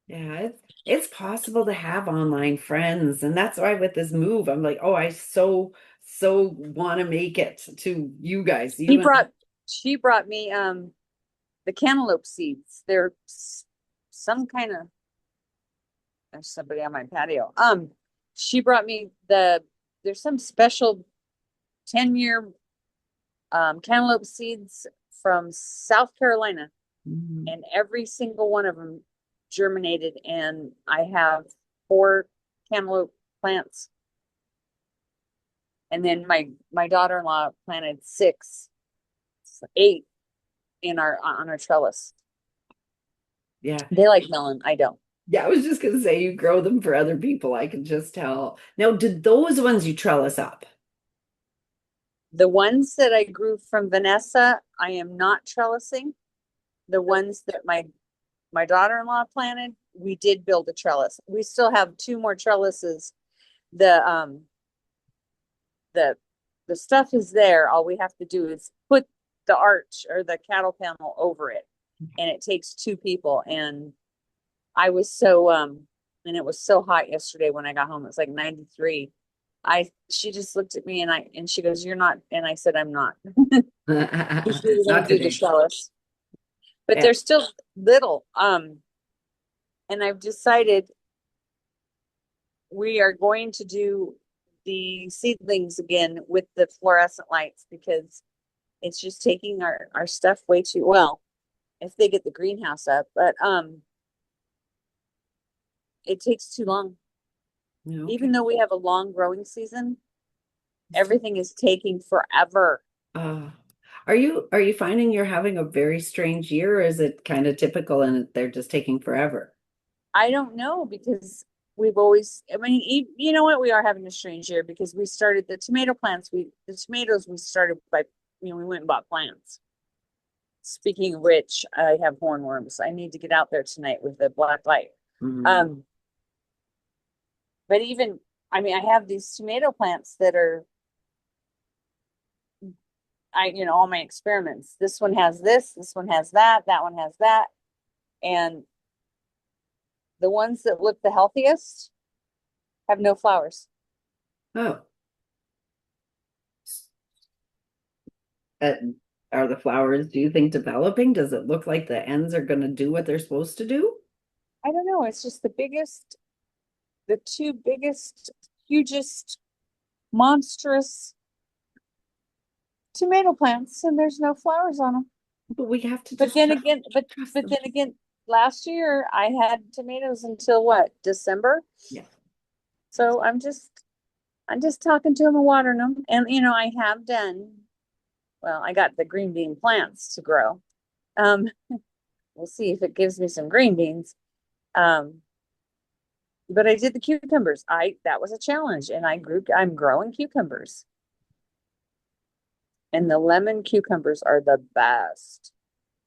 Yeah, it's possible to have online friends. And that's why with this move, I'm like, oh, I so want to make it to you guys, She you and brought she brought me the cantaloupe seeds. They're some kind of there's somebody on my patio. She brought me there's some special 10-year cantaloupe seeds from South Carolina, Mhm. and every single one of them germinated, and I have 4 cantaloupe plants, and then my daughter-in-law planted 8 in our on our trellis. Yeah. They like melon. I don't. Yeah, I was just gonna say you grow them for other people. I can just tell. Now, did those ones you trellis up? The ones that I grew from Vanessa, I am not trellising. The ones that my daughter-in-law planted, we did build a trellis. We still have 2 more trellises. The the the stuff is there. All we have to do is put the arch or the cattle panel over it. And it takes 2 people. And I was so and it was so hot yesterday when I got home. It was like 93. She just looked at me and she goes, "You're not," and I said, "I'm not." Because we were gonna Not do the today. trellis. But Yeah. they're still little. And I've decided we are going to do the seedlings again with the fluorescent lights because it's just taking our stuff way too well if they get the greenhouse up. But it takes too long. Okay. Even though we have a long growing season, everything is taking forever. Uh, are you finding you're having a very strange year, or is it kind of typical and they're just taking forever? I don't know because we've always, I mean, you know what? We are having a strange year because we started the tomato plants. The tomatoes we started by, we went and bought plants. Speaking of which, I have hornworms. I need to get out there tonight with the black light. Mhm. Um, but even, I mean, I have these tomato plants that are, all my experiments. This one has this one has that one has that. And the ones that look the healthiest have no flowers. Oh, uh, are the flowers, do you think, developing? Does it look like the ends are going to do what they're supposed to do? I don't know. It's just the 2 biggest, hugest, monstrous tomato plants, and there's no flowers on them. But we have to But just then trust, again, trust but them. then again, last year I had tomatoes until what, December? Yeah. So I'm just talking to them and watering them. And I have done well, I got the green bean plants to grow. Um, we'll see if it gives me some green beans. Um, but I did the cucumbers. I That was a challenge, and I'm growing cucumbers. And the lemon cucumbers are the best.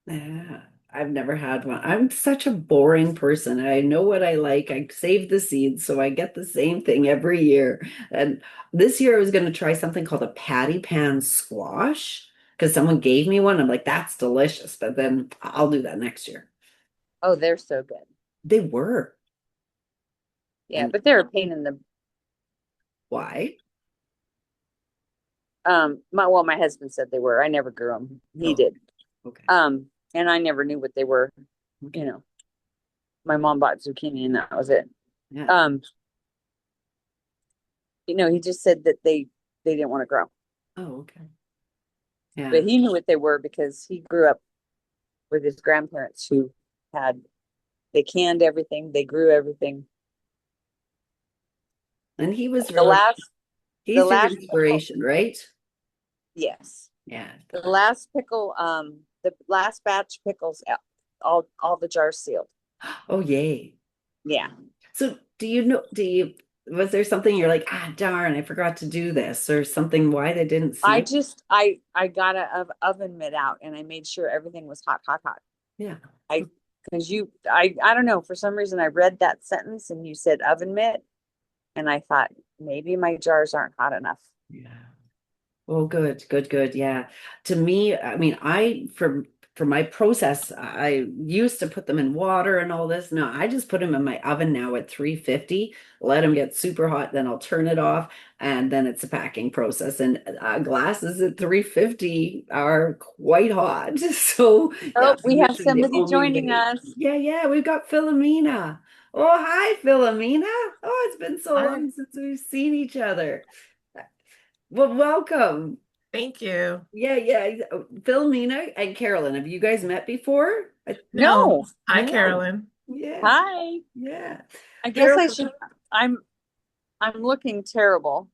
Yeah, I've never had one. I'm such a boring person. I know what I like. I save the seeds, so I get the same thing every year. And this year I was going to try something called a patty pan squash because someone gave me one. I'm like, that's delicious. But then I'll do that next year. Oh, they're so good. They were. Yeah, And but they're a pain in the why? my husband said they were. I never grew them. He Oh, did. okay. And I never knew what they were. You Okay. know, my mom bought zucchini and that was it. Yeah. Um, he just said that they didn't want to grow. Oh, okay. But Yeah. he knew what they were because he grew up with his grandparents who had they canned everything, they grew everything. And he was The really, last the he's your last pickle, inspiration, right? yes. Yeah. The last batch pickles, all the jars sealed. Oh, yay. Yeah. So was there something you're like, ah, darn, I forgot to do this, or something why they didn't see I it? just I got a oven mitt out and I made sure everything was hot, hot, hot. Yeah. I because I don't know, for some reason I read that sentence and you said oven mitt and I thought maybe my jars aren't hot enough. Yeah. Oh, good, good, good. Yeah. To me, I mean, I for for my process, I used to put them in water and all this. No, I just put them in my oven now at 350, let them get super hot, then I'll turn it off, and then it's a packing process. And glasses at 350 are quite hot. So, yeah, Oh, I'm we have usually the somebody only joining way. us. Yeah, yeah, we've got Philomena. Oh, hi, Philomena. Oh, it's been so Hi, long since we've seen each other. Well, welcome. thank you. Yeah, yeah. Philomena and Carolyn, have you guys met before? No, No. hi, No. Carolyn. Yeah, Hi. yeah. I guess Carol, I should. I'm I'm looking terrible.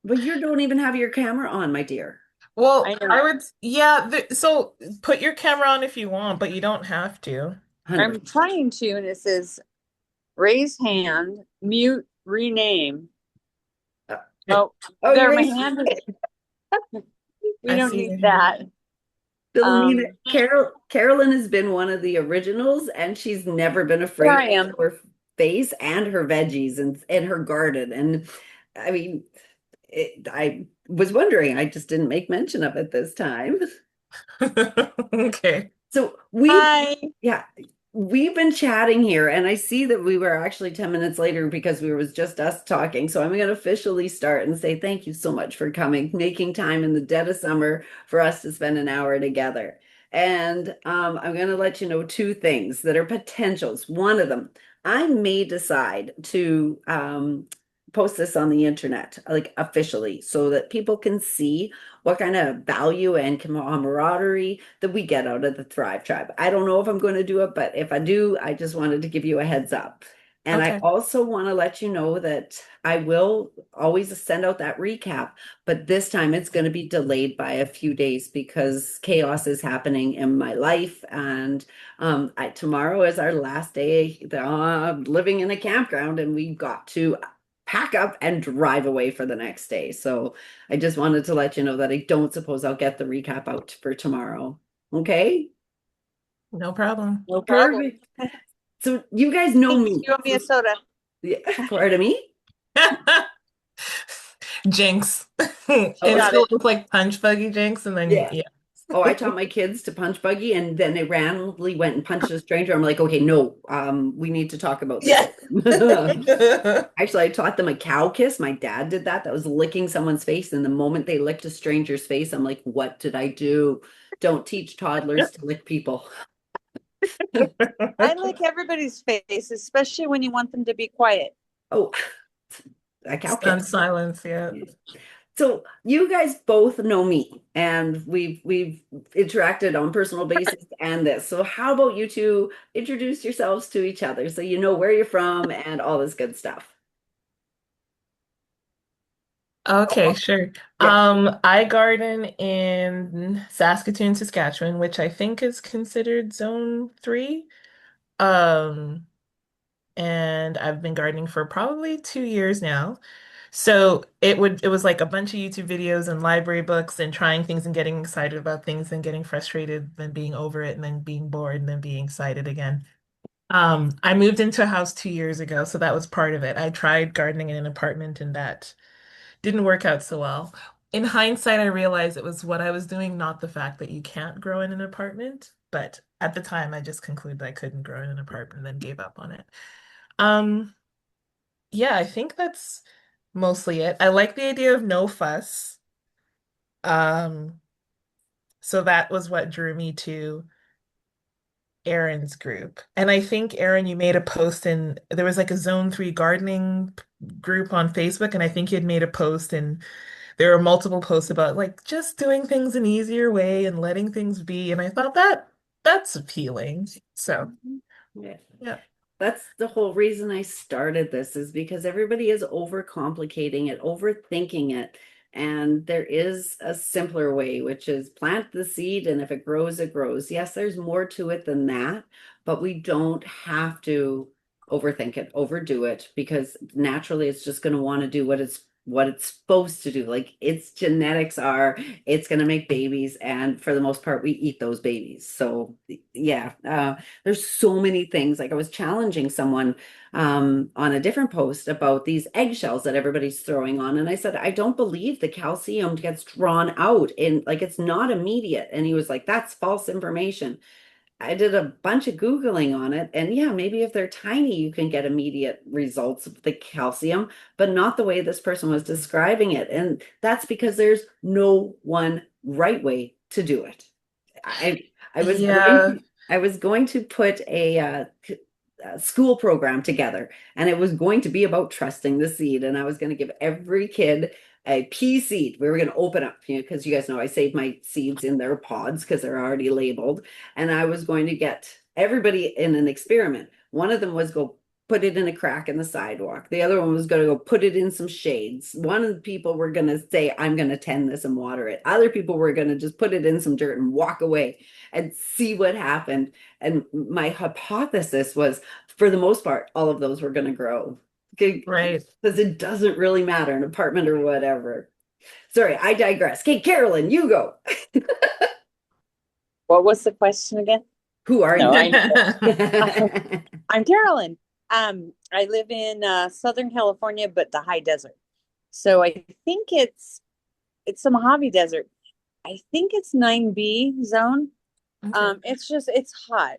but you don't even have your camera on, my dear. Well, I I know. would, yeah, so put your camera on if you want, but you don't have to. 100%. I'm trying to, and it says raise hand, mute, rename. Uh, It- Oh, Oh, there, you're my right. hand is. We I don't see need your hand. that. Philomena, Um, Carolyn has been one of the originals, and she's never been Here afraid I to am. show her face and her veggies and her garden. And I mean, I was wondering, I just didn't make mention of it this time. Okay. So Hi. yeah, we've been chatting here, and I see that we were actually 10 minutes later because we was just us talking. So I'm going to officially start and say thank you so much for coming, making time in the dead of summer for us to spend an hour together. And I'm going to let you know two things that are potentials. One of them, I may decide to post this on the internet, like officially, so that people can see what kind of value and camaraderie that we get out of the Thrive Tribe. I don't know if I'm going to do it, but if I do, I just wanted to give you a heads up. And I Okay. also want to let you know that I will always send out that recap, but this time it's going to be delayed by a few days because chaos is happening in my life. And tomorrow is our last day living in a campground, and we've got to pack up and drive away for the next day. So I just wanted to let you know that I don't suppose I'll get the recap out for tomorrow. Okay? No problem. No problem. Perfect. So you guys know Thanks. me. You owe me So a soda. yeah, pardon me. Jinx. You Oh, It's got filled it. with like punch buggy jinx, and then yeah. yeah. Oh, I taught my kids to punch buggy, and then they randomly went and punched a stranger. I'm like, okay, no, we need to talk about this. Yeah. Actually, I taught them a cow kiss. My dad did that. That was licking someone's face. And the moment they licked a stranger's face, I'm like, what did I do? Don't teach toddlers to lick people. I like everybody's face, especially when you want them to be quiet. Oh, a cow Stunned kiss. silence, yeah. So you guys both know me, and we've interacted on personal basis and this. So how about you two introduce yourselves to each other so you know where you're from and all this good stuff. Okay, sure. Yeah. I garden in Saskatoon, Saskatchewan, which I think is considered zone 3. Um, and I've been gardening for probably 2 years now. So it was like a bunch of YouTube videos and library books and trying things and getting excited about things and getting frustrated, then being over it and then being bored and then being excited again. I moved into a house 2 years ago, so that was part of it. I tried gardening in an apartment and that didn't work out so well. In hindsight, I realized it was what I was doing, not the fact that you can't grow in an apartment. But at the time, I just concluded I couldn't grow in an apartment and then gave up on it. Um, yeah, I think that's mostly it. I like the idea of no fuss. Um, so that was what drew me to Aaron's group. And I think, Aaron, you made a post in, there was like a Zone 3 gardening group on Facebook, and I think you had made a post and there were multiple posts about like just doing things an easier way and letting things be. And I thought that's appealing. So Mhm. Yeah. yeah. That's the whole reason I started this is because everybody is overcomplicating it, overthinking it. And there is a simpler way, which is plant the seed, and if it grows, it grows. Yes, there's more to it than that, but we don't have to overthink it, overdo it, because naturally it's just going to want to do what it's what it's supposed to do. Like its genetics are, it's going to make babies, and for the most part, we eat those babies. So yeah, there's so many things. Like I was challenging someone on a different post about these eggshells that everybody's throwing on, and I said, I don't believe the calcium gets drawn out in like it's not immediate. And he was like, that's false information. I did a bunch of Googling on it, and yeah, maybe if they're tiny, you can get immediate results of the calcium, but not the way this person was describing it. And that's because there's no one right way to do it. I I was going Yeah. to I was going to put a school program together, and it was going to be about trusting the seed, and I was going to give every kid a pea seed. We were going to open up, because you guys know I save my seeds in their pods because they're already labeled, and I was going to get everybody in an experiment. One of them was go put it in a crack in the sidewalk. The other one was going to go put it in some shades. One of the people were going to say, I'm going to tend this and water it. Other people were going to just put it in some dirt and walk away and see what happened. And my hypothesis was, for the most part, all of those were going to grow. Okay, Right. because it doesn't really matter, an apartment or whatever. Sorry, I digress. Okay, Carolyn, you go. What was the question again? Who are No, you? I know. I'm Carolyn. I live in Southern California, but the high desert. So I think it's the Mojave Desert. I think it's 9B zone. Okay. It's hot.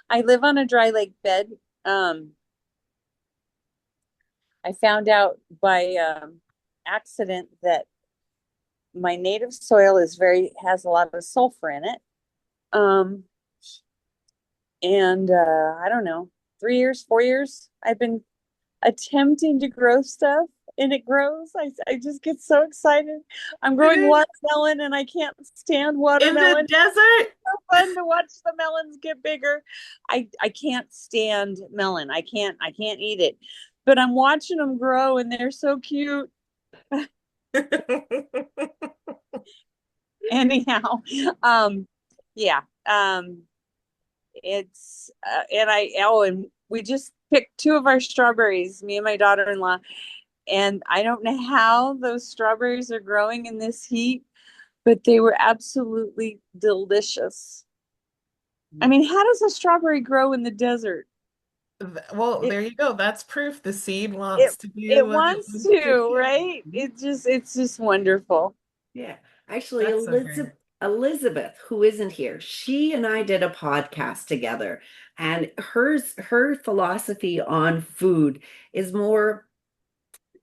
I live on a dry lake bed. Um, I found out by accident that my native soil has a lot of sulfur in it. Um, and I don't know, 3 years, 4 years, I've been attempting to grow stuff and it grows. I just get so excited. I'm It growing is watermelon and I can't stand in the watermelon. desert. So fun to watch the melons get bigger. I can't stand melon. I can't eat it. But I'm watching them grow and they're so cute. Anyhow, um yeah. It's and we just picked two of our strawberries, me and my daughter-in-law, and I don't know how those strawberries are growing in this heat, but they were absolutely delicious. I mean, how does a strawberry grow in the desert? Well, It there you go. That's proof the seed it wants to do it what it wants wants to to, do. right? It's just wonderful. Yeah. Actually, That's so great. Elizabeth, who isn't here, she and I did a podcast together, and her philosophy on food is more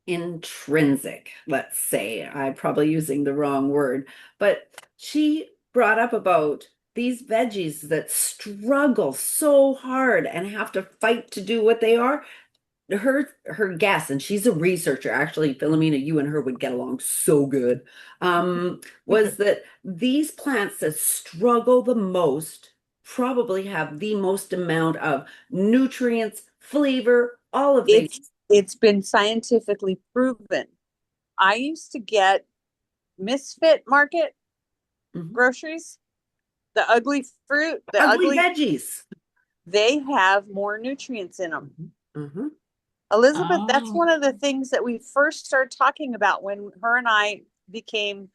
intrinsic, let's say. I'm probably using the wrong word, but she brought up about these veggies that struggle so hard and have to fight to do what they are. Her guess, and she's a researcher, actually, Philomena, you and her would get along so good, was that these plants that struggle the most probably have the most amount of nutrients, flavor, all of these. It's been scientifically proven. I used to get Misfit Market Mhm. groceries, the ugly fruit, Ugly veggies. they have more nutrients in them. Mhm. Elizabeth, that's Oh, one of the things that we first started talking about when her and I became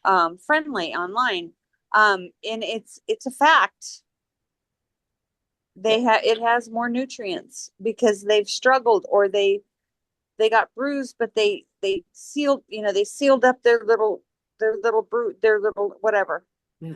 friendly online. And it's a fact. Yeah. It has more nutrients because they've struggled or they got bruised, but they sealed up their little whatever. Yeah.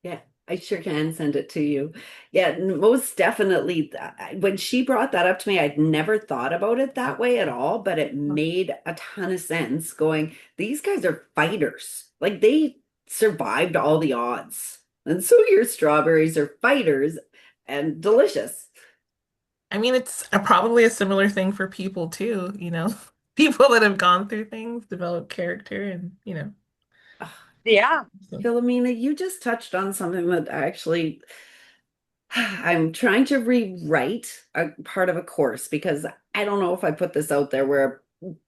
Yeah, I sure can send it to you. Yeah, most definitely. When she brought that up to me, I'd never thought about it that way at all, but it made a ton of sense going, these guys are fighters. Like they survived all the odds. And so your strawberries are fighters and delicious. I mean, it's probably a similar thing for people too, you know. People that have gone through things develop character and, Ah, Yeah. so- Philomena, you just touched on something that actually I'm trying to rewrite a part of a course because I don't know if I put this out there where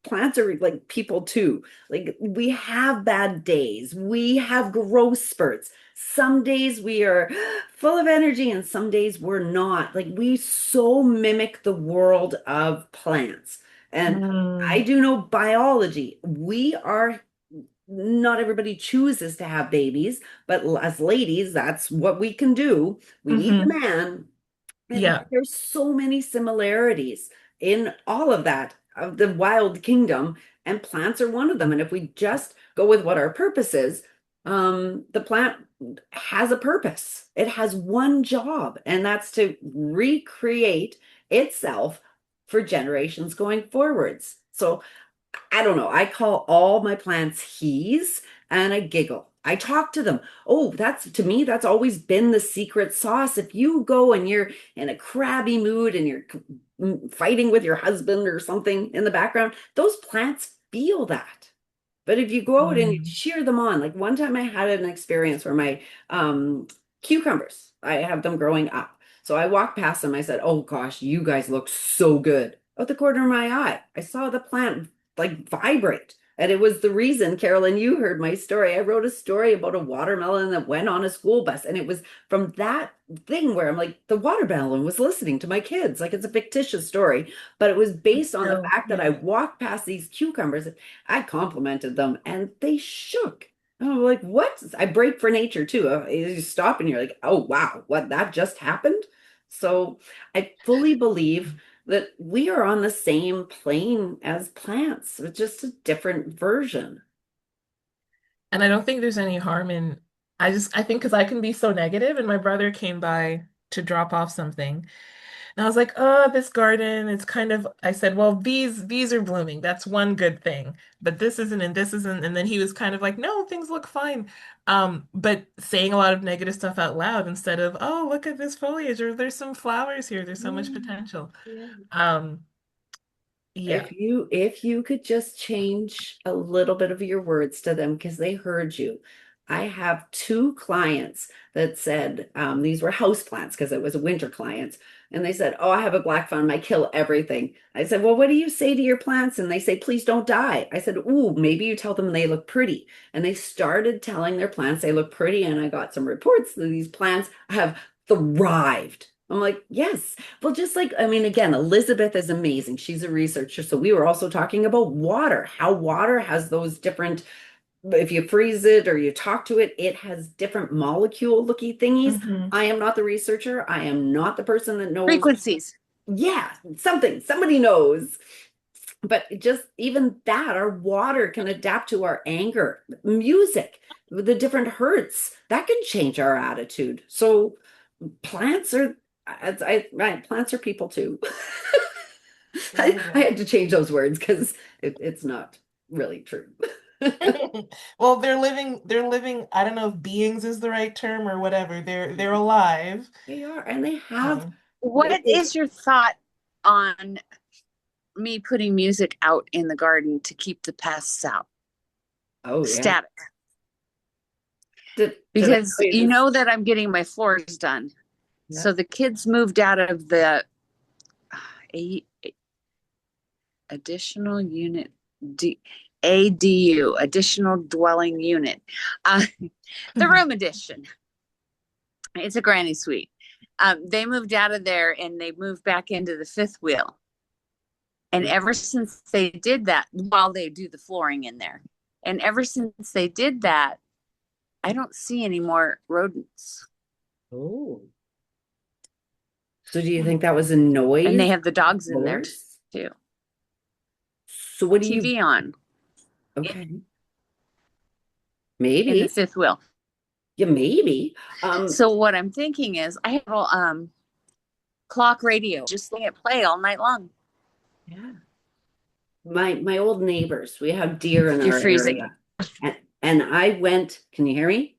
plants are like people too. Like we have bad days, we have growth spurts. Some days we are full of energy and some days we're not. Like we so mimic the world of plants. And I Mm, do know biology. We are not everybody chooses to have babies, but as ladies, that's what we can do. We need the hmm. man. And Yeah. there's so many similarities in all of that of the wild kingdom, and plants are one of them. And if we just go with what our purpose is, the plant has a purpose. It has one job, and that's to recreate itself for generations going forwards. So I don't know. I call all my plants he's and I giggle. I talk to them. Oh, that's to me, that's always been the secret sauce. If you go and you're in a crabby mood and you're fighting with your husband or something in the background, those plants feel that. But if you go out and you Mm. cheer them on, like one time I had an experience where my cucumbers, I have them growing up. So I walked past them. I said, "Oh gosh, you guys look so good." Out the corner of my eye, I saw the plant like vibrate. And it was the reason, Carolyn, you heard my story. I wrote a story about a watermelon that went on a school bus. And it was from that thing where I'm like, the watermelon was listening to my kids. Like it's a fictitious story, but it was based on the Still, fact that I yeah. walked past these cucumbers. I complimented them and they shook. And I'm like, what? I break for nature too. You stop and you're like, oh, wow, what that just happened? So I fully believe that we are on the same plane as plants, it's just a different version. And I don't think there's any harm in, I think because I can be so negative, and my brother came by to drop off something. And I was like, oh, this garden, it's kind of, I said, well, these are blooming. That's one good thing. But this isn't, and this isn't. And then he was kind of like, no, things look fine. But saying a lot of negative stuff out loud instead of, oh, look at this foliage, or there's some flowers here, there's so much Yeah, potential. yeah. Um, yeah. If you could just change a little bit of your words to them because they heard you. I have two clients that said these were house plants because it was a winter clients. And they said, "Oh, I have a black thumb. I kill everything." I said, "Well, what do you say to your plants?" And they say, "Please don't die." I said, "Ooh, maybe you tell them they look pretty." And they started telling their plants they look pretty. And I got some reports that these plants have thrived. I'm like, yes. Well, just like, I mean, again, Elizabeth is amazing. She's a researcher. So we were also talking about water, how water has those different, if you freeze it or you talk to it, it has different molecule looky thingies. Hmm. I am not the researcher. I am not the person that knows. Frequencies. Yeah, somebody knows. But just even that, our water can adapt to our anger, music, the different hertz, that can change our attitude. So plants are, right, plants are people too. I Yeah. had to change those words because it's not really true. Well, they're living, I don't know if beings is the right term or whatever. They're alive. They are, and they have, Um, What is your thought on me putting music out in the garden to keep the pests out? oh yeah. Static. Did I Because tell you you this? know that I'm getting my floors done. Yeah. So the kids moved out of the a, additional unit D, ADU, additional dwelling unit. The room addition. It's a granny suite. They moved out of there and they moved back into the fifth wheel. And ever since they did that, while they do the flooring in there, and ever since they did that, I don't see any more rodents. Oh. So do you think that was a noise? And they have the dogs in there Floors? too. So what do you, TV on okay, in the maybe. fifth wheel. Yeah, maybe. So what I'm thinking is I have a clock radio, just letting it play all night long. Yeah. My old neighbors, we have deer in You're our freezing. area. And I went, can you hear me?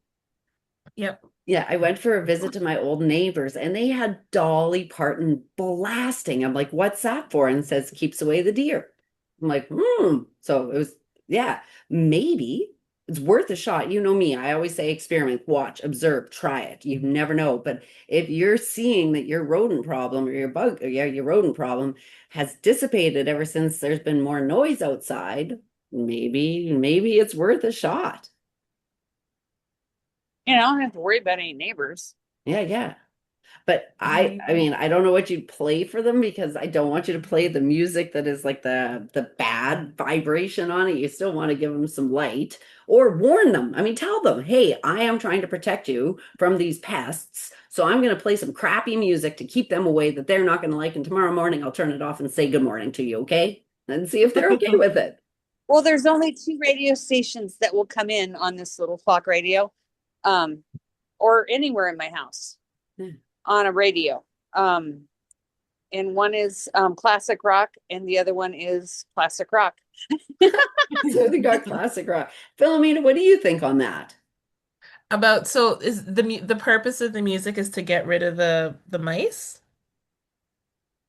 yep. Yeah, I went for a visit to my old neighbors and they had Dolly Parton blasting. I'm like, what's that for? And it says keeps away the deer. I'm like, hmm. So it was, yeah, maybe it's worth a shot. You know me. I always say experiment, watch, observe, try it. You never know. But if you're seeing that your rodent problem or your bug, or yeah, your rodent problem has dissipated ever since there's been more noise outside, maybe it's worth a shot. You know, I don't have to worry about any neighbors. Yeah, yeah. But I Maybe. mean, I don't know what you'd play for them because I don't want you to play the music that is like the bad vibration on it. You still want to give them some light or warn them. I mean, tell them, hey, I am trying to protect you from these pests. So I'm going to play some crappy music to keep them away that they're not going to like. And tomorrow morning I'll turn it off and say good morning to you, okay? And see if they're okay with it. Well, there's only two radio stations that will come in on this little clock radio, um, or anywhere in my house Yeah. on a radio. Um, and one is classic rock, and the other one is classic rock. So they got classic rock. Philomena, what do you think on that? About so is the purpose of the music is to get rid of the mice?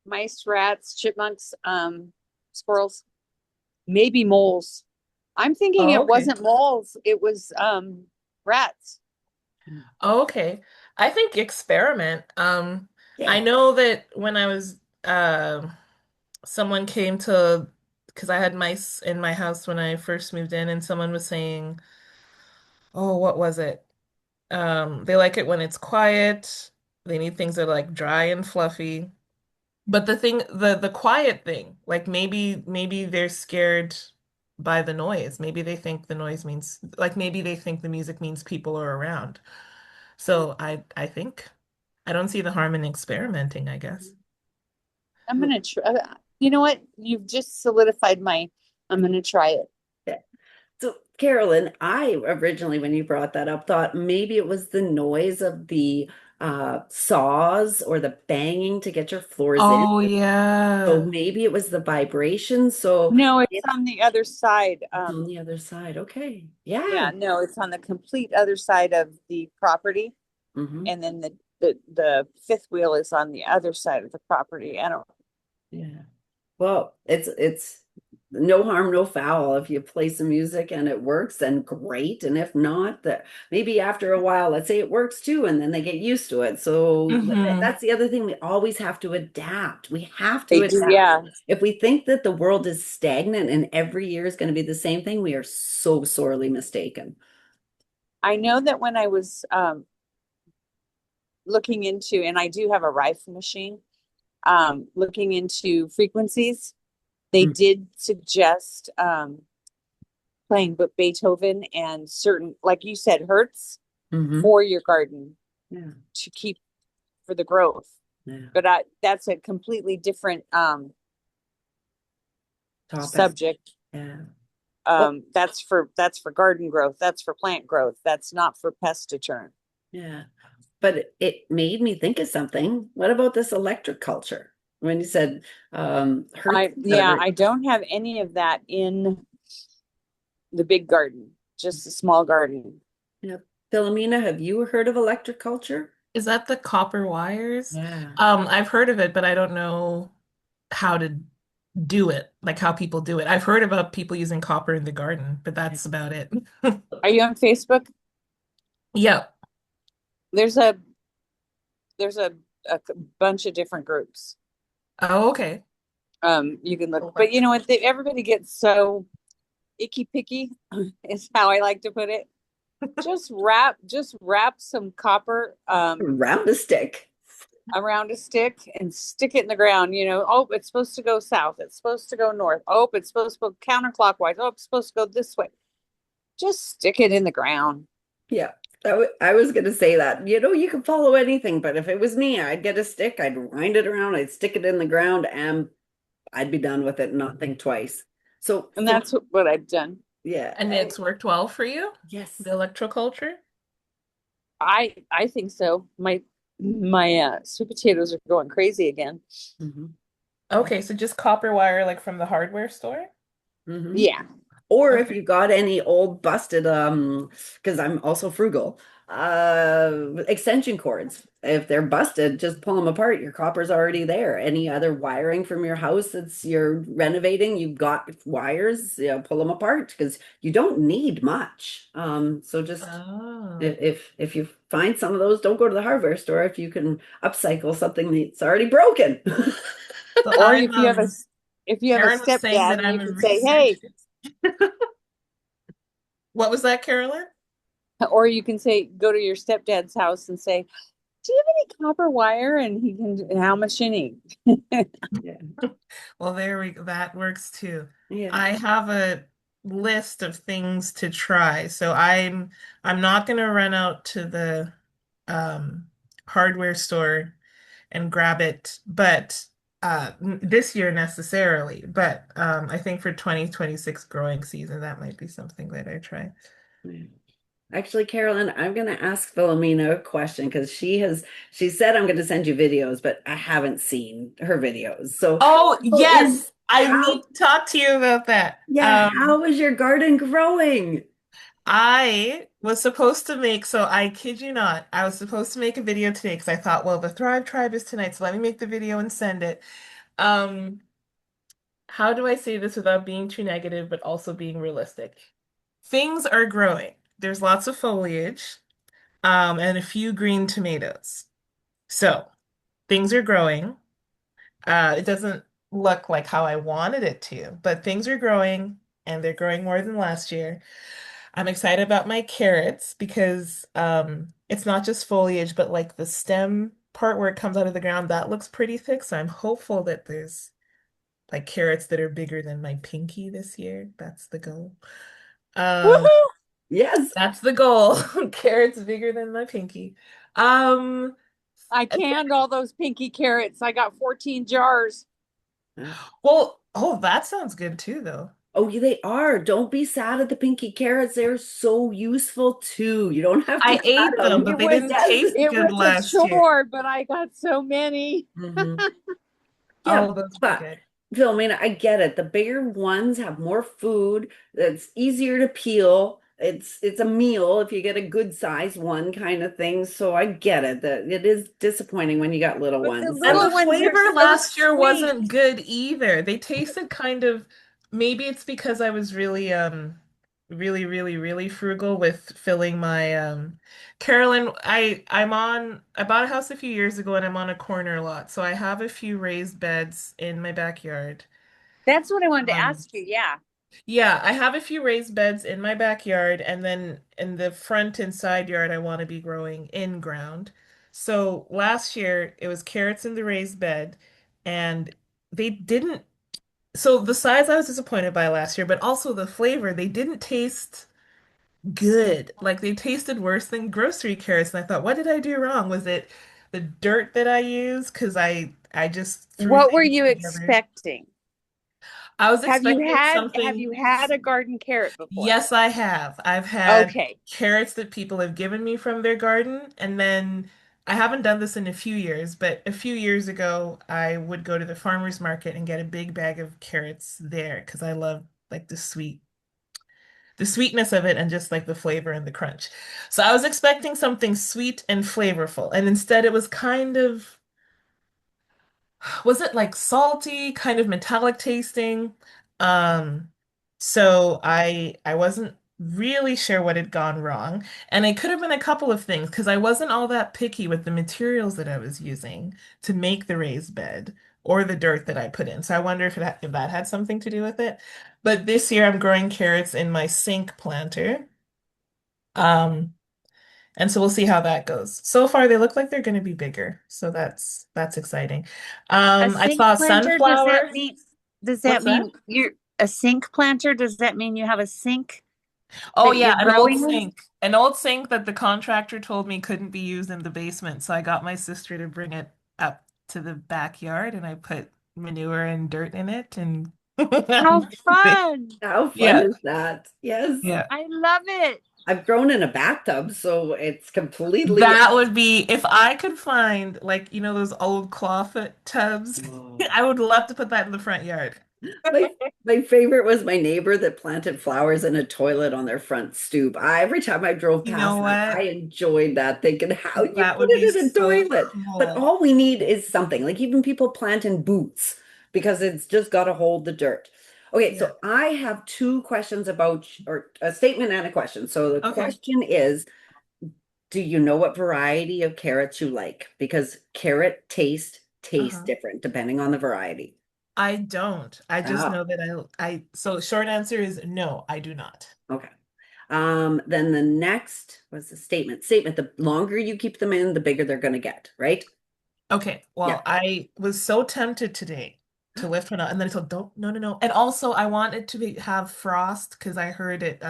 Mice, rats, chipmunks, squirrels, maybe moles. I'm thinking Oh, it okay. wasn't moles, it was rats. Oh, okay. I think experiment. I Yeah. know that when I was someone came to because I had mice in my house when I first moved in, and someone was saying, "Oh, what was it? They like it when it's quiet. They need things that are like dry and fluffy." But the quiet thing, like maybe they're scared by the noise. Maybe they think the noise means like maybe they think the music means people are around. So I think I don't see the harm in experimenting, I guess. I'm gonna try. You know what? You've just solidified my. I'm gonna try it. Yeah. So, Carolyn, I originally, when you brought that up, thought maybe it was the noise of the saws or the banging to get your floors in. Oh So yeah. maybe it was the vibration. So No, it's it's on the other side. on the other side. Okay. Yeah, Yeah. no, it's on the complete other side of the property, Hmm. and then the fifth wheel is on the other side of the property. I don't. Yeah. Well, it's no harm, no foul. If you play some music and it works, then great. And if not, that maybe after a while, let's say it works too, and then they get used to it. So Hmm. that's the other thing. We always have to adapt. We have to They do, adapt. yeah. If we think that the world is stagnant and every year is going to be the same thing, we are so sorely mistaken. I know that when I was looking into, and I do have a rifle machine, looking into frequencies, they did suggest playing but Beethoven and certain, like you said, hertz Mm-hmm. for your garden Yeah. to keep for the growth. Yeah. But that's a completely different Topic. subject. Yeah. Well, That's for garden growth. That's for plant growth. That's not for pest deterrent. yeah. But it made me think of something. What about this electric culture? When you said hertz, I don't have any of that in the big garden, just a small garden. yeah. Philomena, have you heard of electric culture? Is that the copper wires? Yeah. I've heard of it, but I don't know how to do it, like how people do it. I've heard about people using copper in the garden, but Yeah. that's about it. Are you on Facebook? Yep. There's a there's a bunch of different groups. Oh, okay. You can look, but you know Electric. what? Everybody gets so icky picky, is how I like to put it. Just wrap some copper Round a stick. around a stick and stick it in the ground. Oh, it's supposed to go south. It's supposed to go north. Oh, it's supposed to go counterclockwise. Oh, it's supposed to go this way. Just stick it in the ground. Yeah. I was going to say that. You can follow anything, but if it was me, I'd get a stick, I'd wind it around, I'd stick it in the ground, and I'd be done with it, and not think twice. So, And that's what I've done. yeah. And it's worked well for you, Yes. the electroculture? I think so. My sweet potatoes are going crazy again. Hmm. Okay, so just copper wire like from the hardware store? Hmm. Yeah. Or if Okay. you got any old busted, because I'm also frugal, extension cords. If they're busted, just pull them apart. Your copper's already there. Any other wiring from your house that's you're renovating, you've got wires, pull them apart because you don't need much. So just Oh. if you find some of those, don't go to the hardware store if you can upcycle something that's already broken. So Or I'm if you have a Karen was saying stepdad, that you I'm a can say, hey, research. What was that, Carolyn? or you can say, go to your stepdad's house and say, do you have any copper wire? And he can, how much you need? Yeah. Well, there we go. That works too. Yeah. I have a list of things to try. So I'm not gonna run out to the um hardware store and grab it, but this year necessarily. But I think for 2026 growing season, that might be something that I try. Yeah. Actually, Carolyn, I'm going to ask Philomena a question because she said I'm going to send you videos, but I haven't seen her videos. So, Oh, how is yes. I how need to talk to you about that. yeah, how is your garden growing? I was supposed to make, so I kid you not, I was supposed to make a video today because I thought, well, the Thrive Tribe is tonight, so let me make the video and send it. Um, how do I say this without being too negative, but also being realistic? Things are growing. There's lots of foliage, and a few green tomatoes. So things are growing. It doesn't look like how I wanted it to, but things are growing, and they're growing more than last year. I'm excited about my carrots because it's not just foliage, but like the stem part where it comes out of the ground, that looks pretty thick. So I'm hopeful that there's like carrots that are bigger than my pinky this year. That's the goal. Um, Woohoo! Yes. that's the goal. Carrots bigger than my pinky. Um, I canned all those pinky carrots. I got 14 jars. well, oh, that sounds good too, though. Oh, yeah, they are. Don't be sad at the pinky carrots. They're so useful too. You don't have to I cut ate them, them. but It they was didn't Yes. taste it good was a last year. chore, but I got so many. Mhm. Yeah, Oh, those were but good. Phil, I mean, I get it. The bigger ones have more food. It's easier to peel. It's a meal if you get a good size one kind of thing. So I get it that it is disappointing when you got little But the ones. And little the So ones are flavor so last year sweet. wasn't good either. They tasted kind of, maybe it's because I was really really frugal with filling my Carolyn, I bought a house a few years ago and I'm on a corner lot. So I have a few raised beds in my backyard. That's what I wanted to Um, ask you. Yeah. yeah, I have a few raised beds in my backyard, and then in the front and side yard, I want to be growing in ground. So last year, it was carrots in the raised bed, and they didn't. So the size I was disappointed by last year, but also the flavor, they didn't taste good. Like they tasted worse than grocery carrots, and I thought, what did I do wrong? Was it the dirt that I used? Because I just threw What were things you together. expecting? I was expecting Have something. you had a garden carrot before? Yes, I have. I've had Okay. carrots that people have given me from their garden, and then I haven't done this in a few years, but a few years ago, I would go to the farmer's market and get a big bag of carrots there because I love like the sweetness of it and just like the flavor and the crunch. So I was expecting something sweet and flavorful, and instead it was kind of was it like salty, kind of metallic tasting? Um, so I wasn't really sure what had gone wrong. And it could have been a couple of things because I wasn't all that picky with the materials that I was using to make the raised bed or the dirt that I put in. So I wonder if that had something to do with it. But this year I'm growing carrots in my sink planter. Um, and so we'll see how that goes. So far, they look like they're going to be bigger, so that's exciting. A I sink saw planter, sunflower. does that What's that? mean you're a sink planter? Does that mean you have a sink Oh that yeah, you're an growing in? old sink that the contractor told me couldn't be used in the basement. So I got my sister to bring it up to the backyard, and I put manure and dirt in it, and How fun. how fun yeah, is that? Yes. yeah. I love it. I've grown in a bathtub, so it's completely. That would be if I could find like those old claw foot tubs. Oh. I would love to put that in the front yard. My my favorite was my neighbor that planted flowers in a toilet on their front stoop. Every time I drove You know past that, I what? enjoyed that, thinking, how you That put would be it in a so toilet? But cool. all we need is something. Like even people plant in boots because it's just got to hold the dirt. Okay, Yeah. so I have two questions about, or a statement and a question. So the Okay. question is, do you know what variety of carrots you like? Because carrot taste tastes Uh-huh. different depending on the variety. I don't. I just Oh, know that so short answer is no, I do not. okay. Then the next was the statement. Statement, the longer you keep them in, the bigger they're going to get, right? Okay, Yeah. well, I was so tempted today to lift one up, and then I thought, don't, no, no, no. And also, I wanted to have frost because I heard it.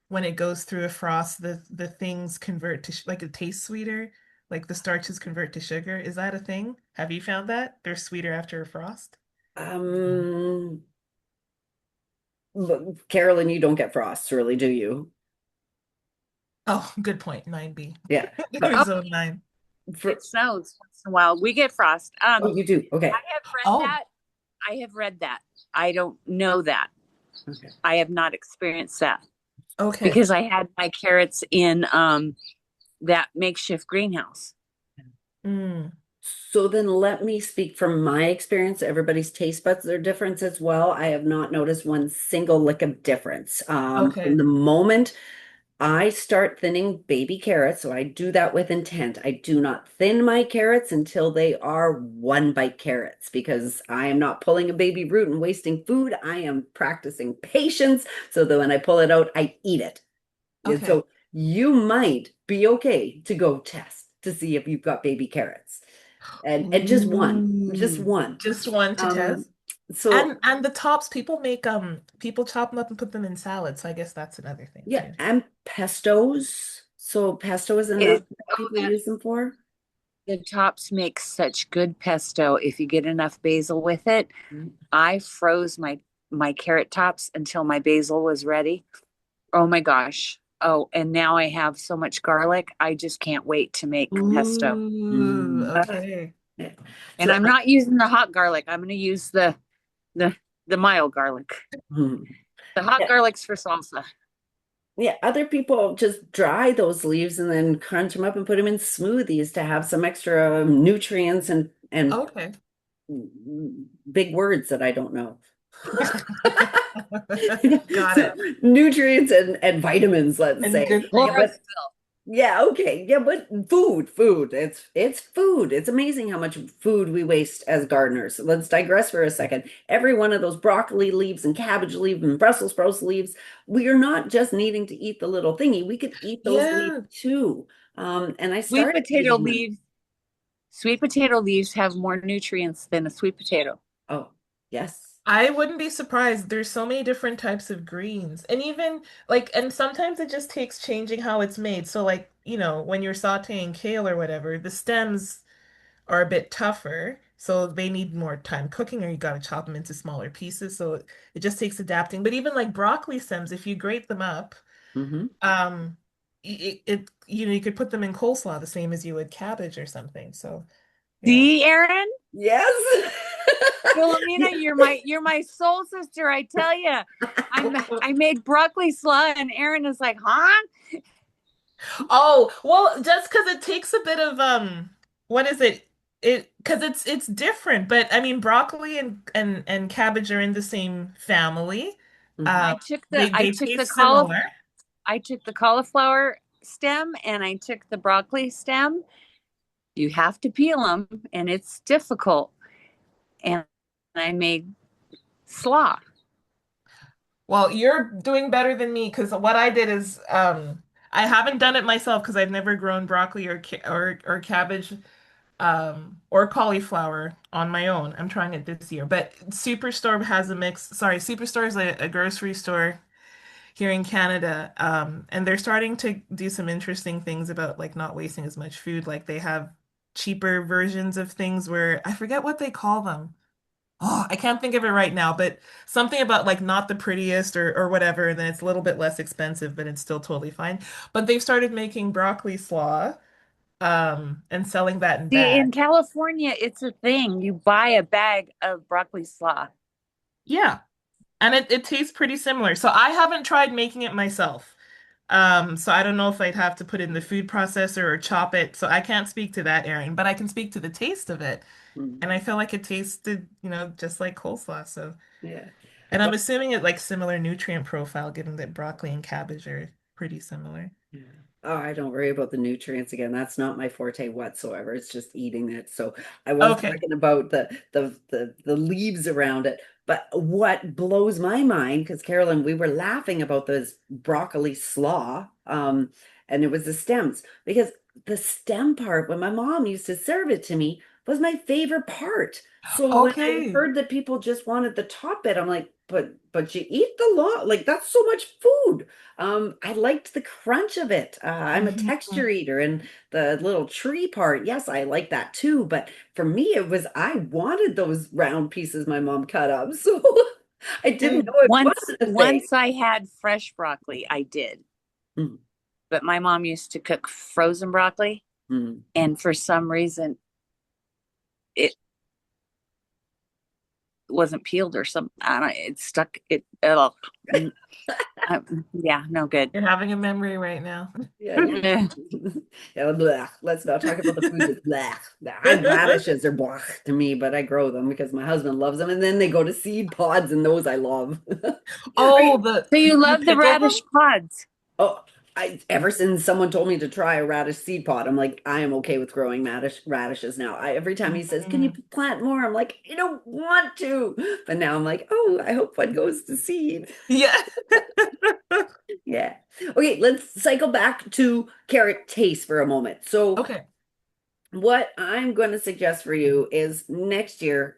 When it goes through a frost, the things convert to sh like it tastes sweeter, like the starches convert to sugar. Is that a thing? Have you found that they're sweeter after a frost? No. Um, Carolyn, you don't get frost, really, do you? Oh, good point. 9B. Yeah. But Oh, Zone 9. for it snows once in a while. We get frost. oh, you do. I Okay. have read Oh, that. I have read that. I don't know that. Okay. I have not experienced that okay. because I had my carrots in that makeshift greenhouse. Mm, So then let me speak from my experience. Everybody's taste buds are different as well. I have not noticed one single lick of difference. From okay. the moment I start thinning baby carrots, so I do that with intent. I do not thin my carrots until they are one bite carrots because I am not pulling a baby root and wasting food. I am practicing patience so that when I pull it out, I eat it. And Okay. so you might be okay to go test to see if you've got baby carrots. And just one, just Ooh, one. just one to Um, test. so And the tops, people make people chop them up and put them in salad. So I guess that's another thing yeah, too. and pestos. So pesto is another It, thing that oh, people use them for. the tops make such good pesto if you get enough basil with it. I froze my carrot tops until my basil was ready. Oh my gosh. Oh, and now I have so much garlic. I just can't wait to make pesto. Ooh, Mm. okay. Yeah. And So I'm not using the hot garlic. I'm going to use the the mild garlic. mm. The hot Yeah, garlic's for salsa. yeah, other people just dry those leaves and then crunch them up and put them in smoothies to have some extra nutrients and Okay. big words that I don't know. Got So it. nutrients and vitamins, let's And say. good Yeah, things. but yeah, okay. Yeah, but food. It's food. It's amazing how much food we waste as gardeners. Let's digress for a second. Every one of those broccoli leaves and cabbage leaves and Brussels sprouts leaves, we are not just needing to eat the little thingy. We could eat those leaves Yeah. too. And I Sweet started potato eating them. leaves. Sweet potato leaves have more nutrients than a sweet potato. Oh, yes. I wouldn't be surprised. There's so many different types of greens. And even like, and sometimes it just takes changing how it's made. So like, when you're sauteing kale or whatever, the stems are a bit tougher. So they need more time cooking, or you got to chop them into smaller pieces. So it just takes adapting. But even like broccoli stems, if you grate them up, Hmm. um, you could put them in coleslaw the same as you would cabbage or something. So yeah. See, Aaron? Yes. Philomena, you're my soul sister, I tell you. I made broccoli slaw and Aaron is like, "Huh?" Oh, well, just because it takes a bit of what is it? Because it's different, but I mean broccoli and cabbage are in the same family. Mhm. I Um, took the they I they took the taste similar. cauliflower stem and I took the broccoli stem. You have to peel them and it's difficult. And I made slaw. Well, you're doing better than me because what I did is I haven't done it myself because I've never grown broccoli or cabbage or cauliflower on my own. I'm trying it this year. But Superstore has a mix. Sorry, Superstore is a grocery store here in Canada. And they're starting to do some interesting things about like not wasting as much food. Like they have cheaper versions of things where I forget what they call them. Oh, I can't think of it right now, but something about like not the prettiest or whatever, and then it's a little bit less expensive, but it's still totally fine. But they've started making broccoli slaw, and selling that in See, in bags. California, it's a thing. You buy a bag of broccoli slaw. Yeah. And it tastes pretty similar. So I haven't tried making it myself. So I don't know if I'd have to put it in the food processor or chop it. So I can't speak to that, Erin, but I can speak to the taste of it. And I Mhm. feel like it tasted, just like coleslaw. So, Yeah. and I'm Well, assuming it like similar nutrient profile, given that broccoli and cabbage are pretty similar. yeah. Oh, I don't worry about the nutrients again. That's not my forte whatsoever. It's just eating it. So I was Okay. talking about the leaves around it. But what blows my mind, because Carolyn, we were laughing about this broccoli slaw, and it was the stems, because the stem part, when my mom used to serve it to me, was my favorite part. So when I Okay. heard that people just wanted the top bit, I'm like, but you eat the lot, like that's so much food. I liked the crunch of it. I'm a Mhm. texture eater, and the little tree part, yes, I like that too. But for me, it was I wanted those round pieces my mom cut up, so I didn't And know it once wasn't a thing. once I had fresh broccoli, I did. Mm, But my mom used to cook frozen broccoli, mm. and for some reason it wasn't peeled or something. I don't know, it stuck it ugh. Yeah, no good. You're having a memory right now. Yeah, yeah, blah. Let's not talk about the food that's blah. I radishes are blah to me, but I grow them because my husband loves them, and then they go to seed pods, and those I love. Oh, Okay. the So you you love the pickle them? radish pods. Oh, I ever since someone told me to try a radish seed pod, I'm like, I am okay with growing radishes now. Every time he says, "Can you Mhm. plant more?" I'm like, I don't want to. But now I'm like, oh, I hope one goes to seed. Yeah. Yeah. Okay, let's cycle back to carrot taste for a moment. So Okay. what I'm going to suggest for you is next year,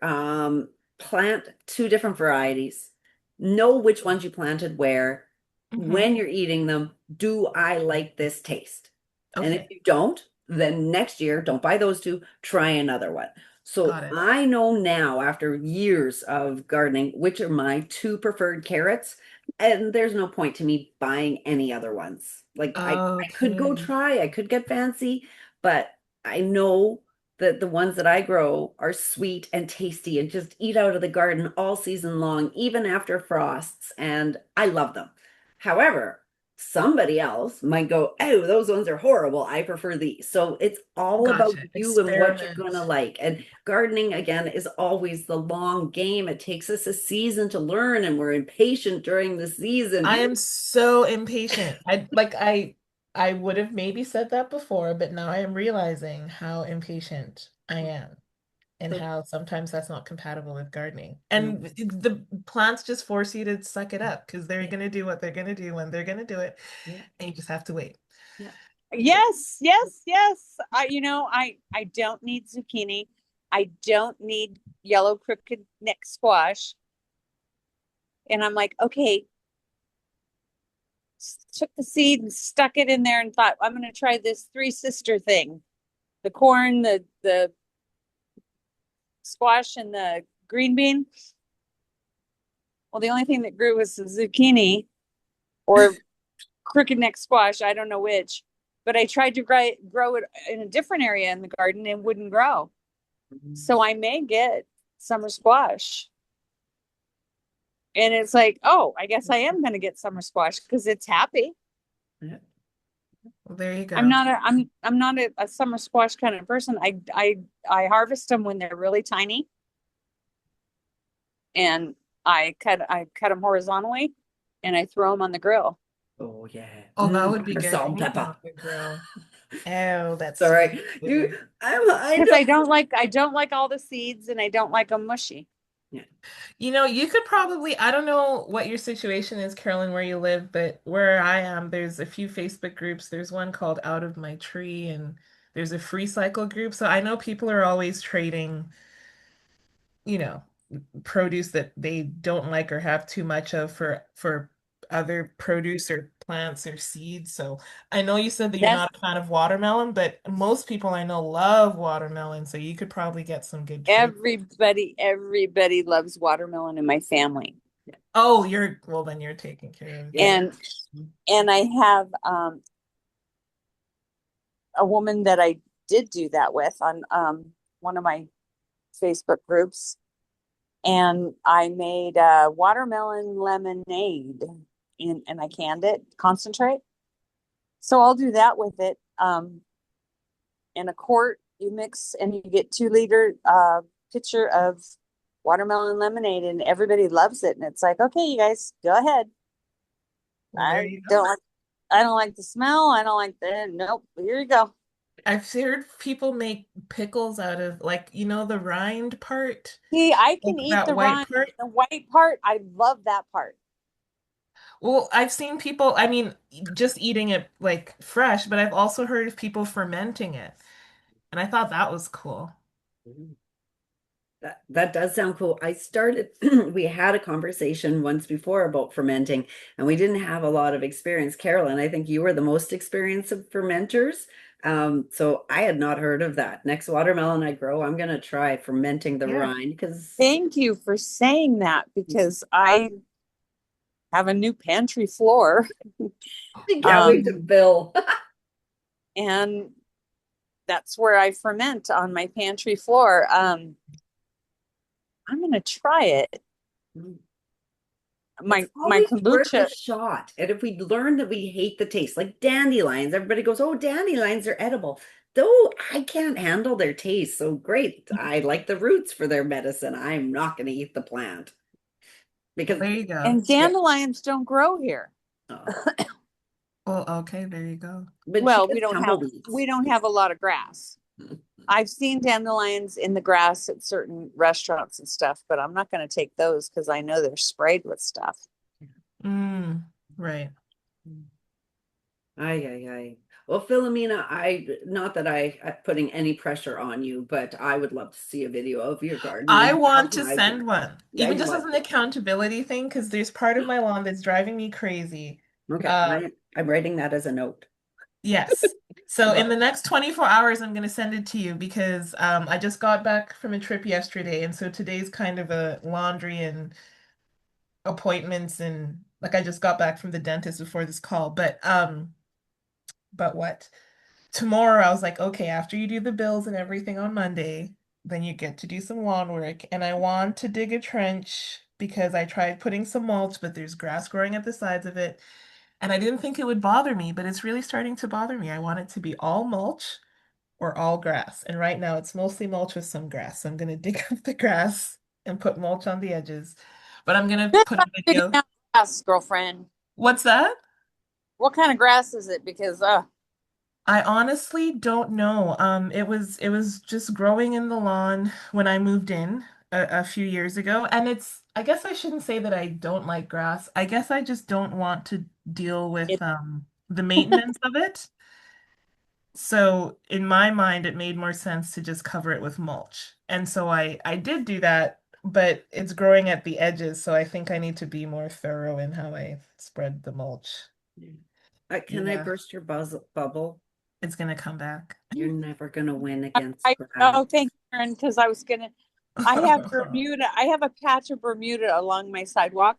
plant two different varieties. Know which ones you planted where. Hmm. When you're eating them, do I like this taste? And if Okay. you don't, then next year, don't buy those two, try another one. So Got it. I know now, after years of gardening, which are my two preferred carrots, and there's no point to me buying any other ones. Like I could go Okay. try, I could get fancy, but I know that the ones that I grow are sweet and tasty and just eat out of the garden all season long, even after frosts, and I love them. However, somebody else might go, "Oh, those ones are horrible. I prefer these." So it's all about Gotcha. you and what you're Experiment. going to like. And gardening, again, is always the long game. It takes us a season to learn, and we're impatient during the season. I am so impatient. I would have maybe said that before, but now I am realizing how impatient I am and So, how sometimes that's not compatible with gardening. no, And the plants just force you to suck it up because they're yeah, gonna do what they're gonna do when they're gonna do it, yeah, and you just have to wait. yeah. So, Yes, yes, yes. I don't need zucchini. I don't need yellow crooked neck squash. And I'm like, okay, took the seed and stuck it in there and thought, I'm going to try this three sister thing. The corn, the squash, and the green bean. Well, the only thing that grew was the zucchini or crooked neck squash. I don't know which, but I tried to grow it in a different area in the garden and wouldn't grow. So I may get summer squash. And it's like, oh, I guess I am going to get summer squash because it's happy. yeah. Well, there you I'm go. not a I'm not a summer squash kind of person. I harvest them when they're really tiny and I cut them horizontally and I throw them on the grill. Oh yeah. Oh, that would be Butter, good. salt, and Anything pepper. on the grill. Oh, It's all that's right. good. I Because know. I don't like all the seeds and I don't like them mushy. Yeah. You know, you could probably, I don't know what your situation is, Carolyn, where you live, but where I am, there's a few Facebook groups. There's one called Out of My Tree, and there's a free cycle group. So I know people are always trading, you know, produce that they don't like or have too much of for other produce or plants or seeds. So I know you said that you're That's not a fan of watermelon, but most people I know love watermelon, so you could probably get some good trade. everybody loves watermelon in my family. Oh, you're well, then you're taken care of Yeah. there. And I have a woman that I did do that with on one of my Facebook groups, and I made a watermelon lemonade, and I canned it, concentrate. So I'll do that with it. In a quart, you mix and you get 2 liter pitcher of watermelon lemonade, and everybody loves it. And it's like, okay, you guys, go ahead. Well, there I you don't go. like. I don't like the smell. I don't like the, nope, here you go. I've heard people make pickles out of like, the rind part, See, I like can eat that the white rind, part. the white part. I love that part. Well, I've seen people, I mean, just eating it like fresh, but I've also heard of people fermenting it. And I thought that was cool. That does sound cool. I started, we had a conversation once before about fermenting, and we didn't have a lot of experience. Carolyn, I think you were the most experienced of fermenters. So I had not heard of that. Next watermelon I grow, I'm gonna try fermenting the Yeah. rind because Thank you for saying that because I have a new pantry floor. I can't wait to Um, bill. and that's where I ferment on my pantry floor. I'm gonna try it. It's My always worth a kombucha. shot. And if we learn that we hate the taste, like dandelions, everybody goes, "Oh, dandelions are edible." Though I can't handle their taste, so great. I like the roots for their medicine. I'm not going to eat the plant Well, because there you go. And dandelions don't grow here. oh, Well, okay, there you go. but she Well, gets tumbleweeds. we don't have a lot of grass. I've seen dandelions in the grass at certain restaurants and stuff, but I'm not going to take those because I know they're sprayed with stuff. Mm, right. Ay, ay, ay. Well, Philomena, I not that I'm putting any pressure on you, but I would love to see a video of your garden I and how want to vibrant. send one, Yeah, even you just as want an to. accountability thing, because there's part of my lawn that's driving me crazy. Okay, Um, I'm writing that as a note. yes. So in But the next 24 hours, I'm going to send it to you because I just got back from a trip yesterday, and so today's kind of a laundry and appointments and like I just got back from the dentist before this call. But what? Tomorrow I was like, okay, after you do the bills and everything on Monday, then you get to do some lawn work. And I want to dig a trench because I tried putting some mulch, but there's grass growing at the sides of it. And I didn't think it would bother me, but it's really starting to bother me. I want it to be all mulch or all grass. And right now it's mostly mulch with some grass. So I'm gonna dig up the grass and put mulch on the edges. But I'm gonna Just put a stop digging video. out grass, girlfriend. What's that? What kind of grass is it? Because I honestly don't know. It was just growing in the lawn when I moved in a few years ago. And I guess I shouldn't say that I don't like grass. I guess I just don't want to deal with it the maintenance of it. So in my mind, it made more sense to just cover it with mulch. And so I did do that, but it's growing at the edges, so I think I need to be more thorough in how I spread the mulch. can I Yeah, burst your bubble? it's gonna come back. You're never gonna win against I grass. oh thank you, Karen, because I was gonna I have Bermuda. I have a patch of Bermuda along my sidewalk,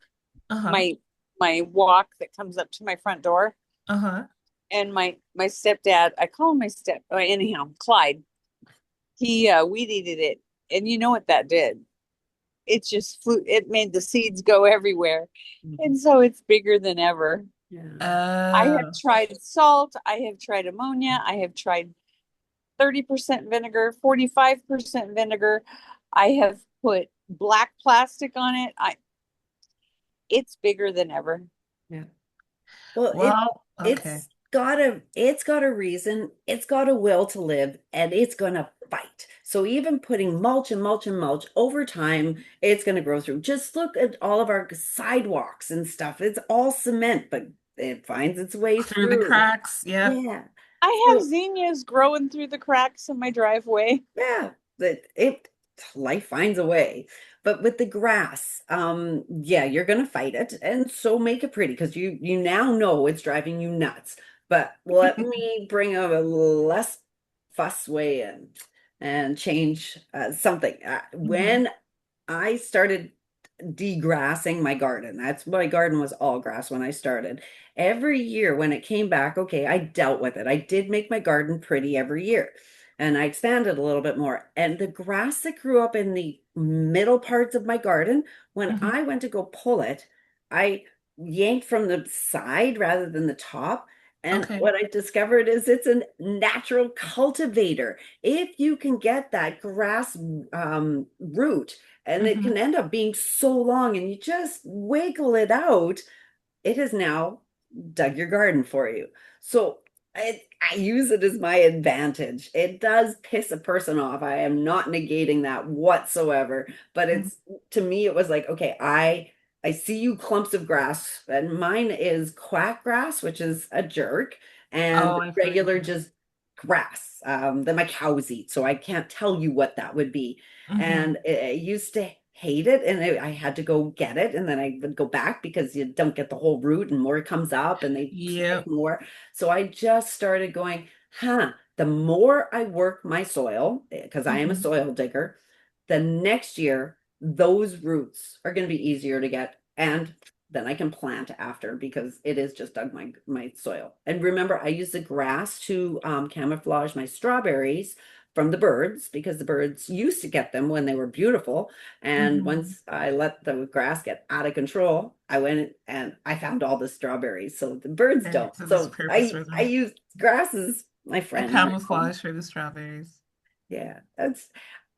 Uh-huh. my my walk that comes up to my front door. Uh-huh. And my stepdad, I call him my step anyhow, Clyde, he weed eated it. And you know what that did? It just flew, it made the seeds go everywhere. Mhm. And so it's bigger than ever. Yeah. I have Oh, tried salt, I have tried ammonia, I have tried 30% vinegar, 45% vinegar. I have put black plastic on it. It's bigger than ever. Yeah. Well, well, okay. it's got a reason, it's got a will to live, and it's gonna fight. So even putting mulch and mulch and mulch over time, it's gonna grow through. Just look at all of our sidewalks and stuff. It's all cement, but it finds its way Through the through. cracks. Yep. Yeah. I have So zinnias growing through the cracks in my driveway. yeah, that it life finds a way. But with the grass, yeah, you're gonna fight it, and so make it pretty because you now know it's driving you nuts. But let me bring a less fuss way in and change something. Mhm. When I started degrassing my garden. That's my garden was all grass when I started. Every year when it came back, okay, I dealt with it. I did make my garden pretty every year. And I expanded a little bit more. And the grass that grew up in the middle parts of my garden, when Mhm. I went to go pull it, I yanked from the side rather than the top. And Okay. what I discovered is it's a natural cultivator. If you can get that grass root, and it Mhm. can end up being so long and you just wiggle it out, it is now dug your garden for you. So I use it as my advantage. It does piss a person off. I am not negating that whatsoever, but Mhm. it's to me it was like, okay, I see you clumps of grass, and mine is quack grass, which is a jerk, and Oh, I've heard of regular that. just grass that my cows eat. So I can't tell you what that would be. Hmm. And I used to hate it, and I had to go get it, and then I would go back because you don't get the whole root, and more comes up, and they pick Yep. more. So I just started going, huh, the more I work my soil, because I am a Hmm. soil digger, the next year, those roots are going to be easier to get. And then I can plant after because it is just dug my soil. And remember, I use the grass to camouflage my strawberries from the birds because the birds used to get them when they were beautiful. And Hmm. once I let the grass get out of control, I went and I found all the strawberries. So the birds And don't. so this So purpose I for I them. use grass as my A friend now. camouflage for the strawberries. Yeah, that's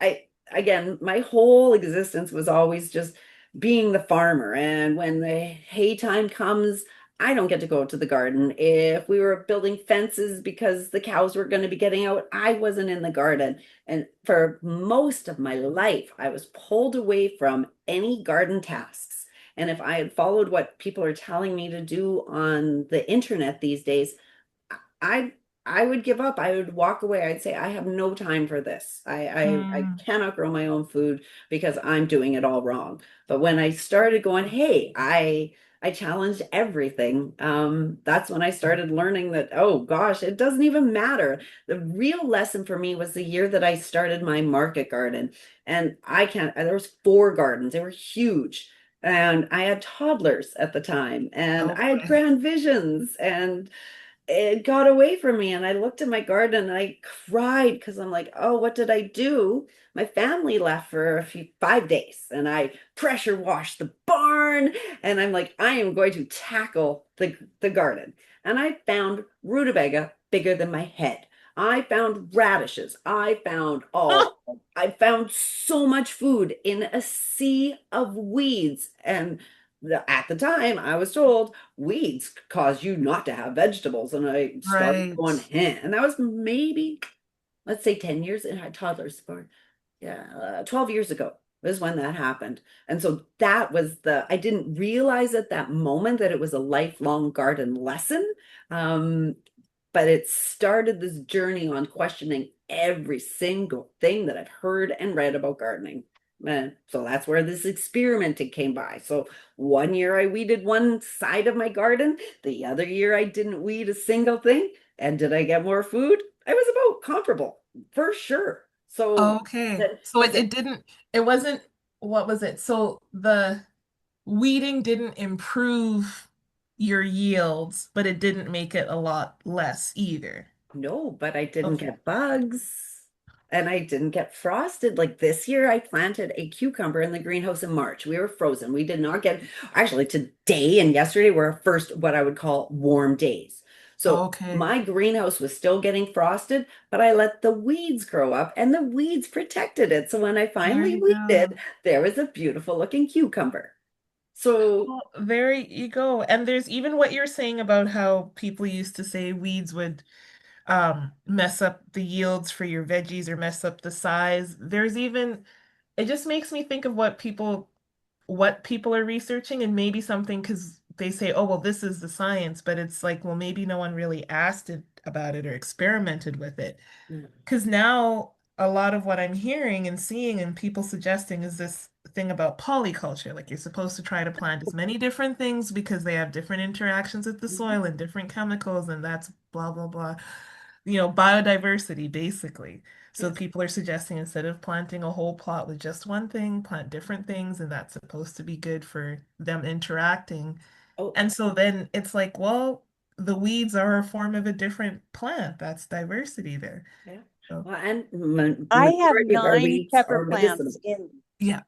I again, my whole existence was always just being the farmer. And when the hay time comes, I don't get to go to the garden. If we were building fences because the cows were going to be getting out, I wasn't in the garden. And for most of my life, I was pulled away from any garden tasks. And if I had followed what people are telling me to do on the internet these days, I I would give up. I would walk away. I'd say I have no time for this. I Mm. cannot grow my own food because I'm doing it all wrong. But when I started going, hey, I challenged everything. That's when I started learning that, oh gosh, it doesn't even matter. The real lesson for me was the year that I started my market garden. And I can't, there was four gardens. They were huge. And I had toddlers at the time, and Oh I had boy. grand visions, and it got away from me, and I looked at my garden and I cried because I'm like, oh, what did I do? My family left for 5 days, and I pressure washed the barn, and I'm like, I am going to tackle the garden. And I found rutabaga bigger than my head. I found radishes. I found so much food in a sea of weeds. And at the time, I was told weeds cause you not to have vegetables. And I started Right. going, huh. And that was maybe, let's say 10 years, and I had toddlers for, yeah, 12 years ago was when that happened. And so that was I didn't realize at that moment that it was a lifelong garden lesson. Um, but it started this journey on questioning every single thing that I've heard and read about gardening. And so that's where this experimenting came by. So one year I weeded one side of my garden, the other year I didn't weed a single thing. And did I get more food? I was about comparable for sure. So Okay. that So that's it it. didn't, it wasn't, what was it? So the weeding didn't improve your yields, but it didn't make it a lot less either. No, but I didn't Okay. get bugs and I didn't get frosted. Like this year, I planted a cucumber in the greenhouse in March. We were frozen. We did not get, actually, today and yesterday were our first, what I would call warm days. So Okay. my greenhouse was still getting frosted, but I let the weeds grow up and the weeds protected it. So when I There finally you go. weeded, there was a beautiful looking cucumber. So Well, there you go. And there's even what you're saying about how people used to say weeds would mess up the yields for your veggies or mess up the size. There's even it just makes me think of what people are researching and maybe something because they say, oh, well, this is the science, but it's like, well, maybe no one really asked it about it or experimented with it. Because now a lot of what I'm hearing and seeing and people suggesting is this thing about polyculture. Like you're supposed to try to plant as many different things because they have different interactions with the soil and different chemicals, and that's blah, blah, blah. Biodiversity, basically. So yes. people are suggesting instead of planting a whole plot with just one thing, plant different things, and that's supposed to be good for them interacting. Oh, And so then it's like, well, the weeds are a form of a different plant. That's diversity there. yeah. So, Well, and I have majority of our nine weeds pepper are plants medicinal. in, yeah.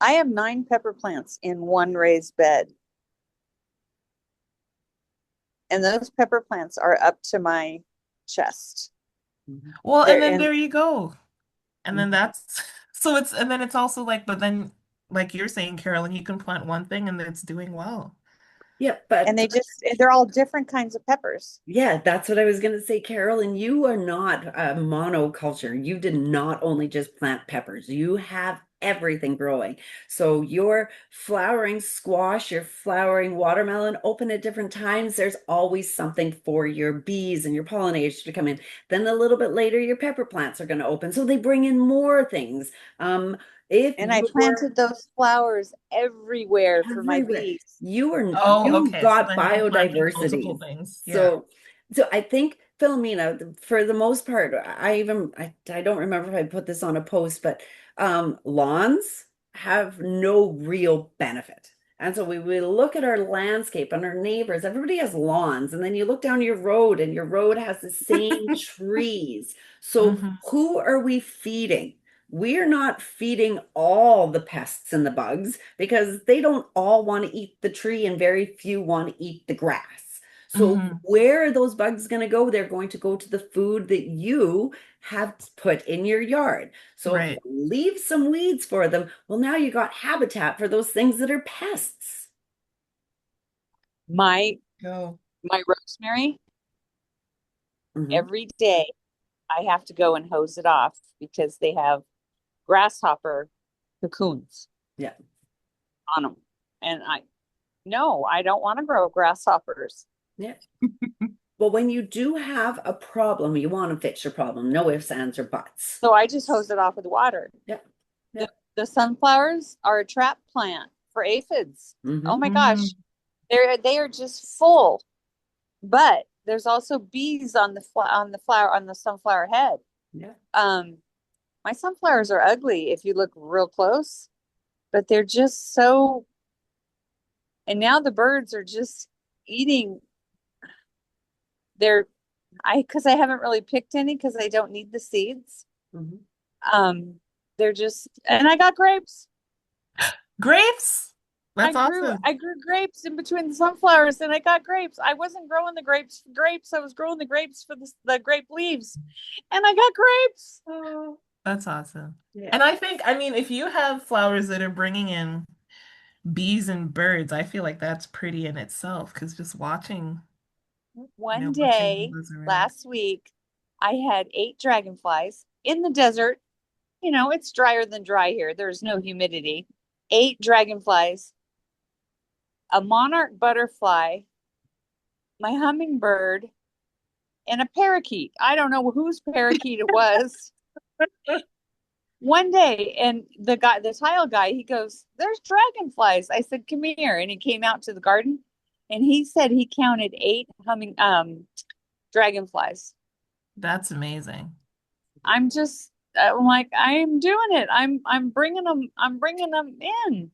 I have 9 pepper plants in one raised bed. And those pepper plants are up to my chest. Mhm. Well, They're and then in, there you go. And then Mhm. that's so and then it's also like, but then like you're saying, Carolyn, you can plant one thing and it's doing well. Yeah, And but they're all different kinds of peppers. yeah, that's what I was going to say, Carol. And you are not a monoculture. You did not only just plant peppers, you have everything growing. So your flowering squash, your flowering watermelon open at different times. There's always something for your bees and your pollinators to come in. Then a little bit later, your pepper plants are going to open. So they bring in more things. If And I you're planted those flowers everywhere for my everywhere. bees. Oh, You okay. So got then you're planting multiple biodiversity. things. Yeah. So I think Philomena, for the most part, I don't remember if I put this on a post, but lawns have no real benefit. And so we look at our landscape and our neighbors, everybody has lawns, and then you look down your road and your road has the same trees. So Hmm. who are we feeding? We're not feeding all the pests and the bugs because they don't all want to eat the tree and very few want to eat the grass. So Hmm. where are those bugs going to go? They're going to go to the food that you have put in your yard. So if Right. you leave some weeds for them, well, now you got habitat for those things that are pests. My Go. my rosemary, Mhm. every day I have to go and hose it off because they have grasshopper cocoons Yeah. on them. And no, I don't want to grow grasshoppers. Yeah. Well, when you do have a problem, you want to fix your problem. No ifs, ands, or buts. So I just hose it off with water. Yeah. The, Yeah. the sunflowers are a trap plant for aphids. Oh Hmm. my Mm. gosh, they are just full. But there's also bees on the sunflower head. Yeah. Um, my sunflowers are ugly if you look real close, but they're just so. And now the birds are just eating. They're because I haven't really picked any because I don't need the seeds. Hmm. Um, they're just, and I got grapes. Grapes. I That's grew awesome. I grew grapes in between the sunflowers and I got grapes. I wasn't growing the grapes for grapes. I was growing the grapes for the grape leaves. And I got grapes. Oh, That's awesome. yeah. And I think, I mean, if you have flowers that are bringing in bees and birds, I feel like that's pretty in itself because just watching, One watching them day buzz around. last week, I had 8 dragonflies in the desert. You know, it's drier than dry here. There's no humidity. 8 dragonflies, a monarch butterfly, my hummingbird, and a parakeet. I don't know whose parakeet it was. One day, and the tile guy, he goes, "There's dragonflies." I said, "Come here," and he came out to the garden, and he said he counted 8 dragonflies. That's amazing. I'm like, I'm doing it. I'm bringing them. I'm bringing them in.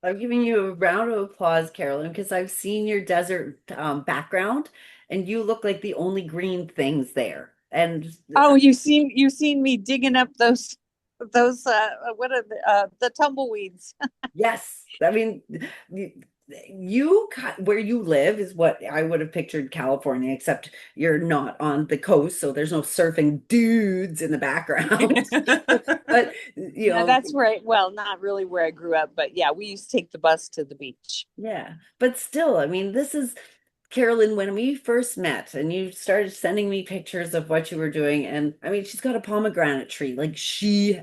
I'm giving you a round of applause, Carolyn, because I've seen your desert background and you look like the only green things there. And Oh, you've seen me digging up those what are the tumbleweeds. yes, I mean, you, where you live is what I would have pictured California, except you're not on the coast, so there's no surfing dudes in the background. But, No, that's where well, not really where I grew up, but yeah, we used to take the bus to the beach. yeah, but still, I mean, this is Carolyn, when we first met and you started sending me pictures of what you were doing, and I mean, she's got a pomegranate tree.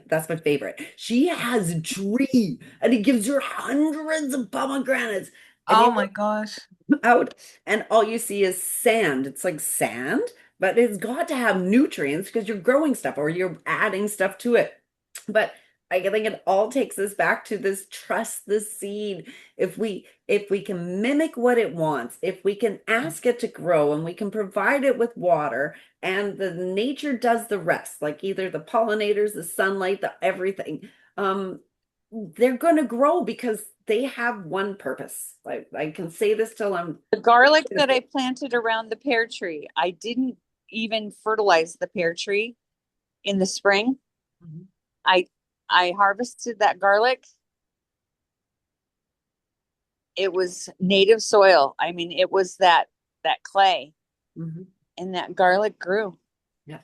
That's my favorite. She has a tree and it gives her hundreds of pomegranates. And Oh you my gosh. look out, and all you see is sand. It's like sand, but it's got to have nutrients because you're growing stuff or you're adding stuff to it. But I think it all takes us back to this trust the seed. If we can mimic what it wants, if we can ask it to grow and we can provide it with water and the nature does the rest, like either the pollinators, the sunlight, the everything, they're going to grow because they have one purpose. I can say this till I'm The garlic that I planted around the pear tree, I didn't even fertilize the pear tree in the spring. Mhm. I I harvested that garlic. It was native soil. I mean, it was that clay Mhm. and that garlic grew. Yeah.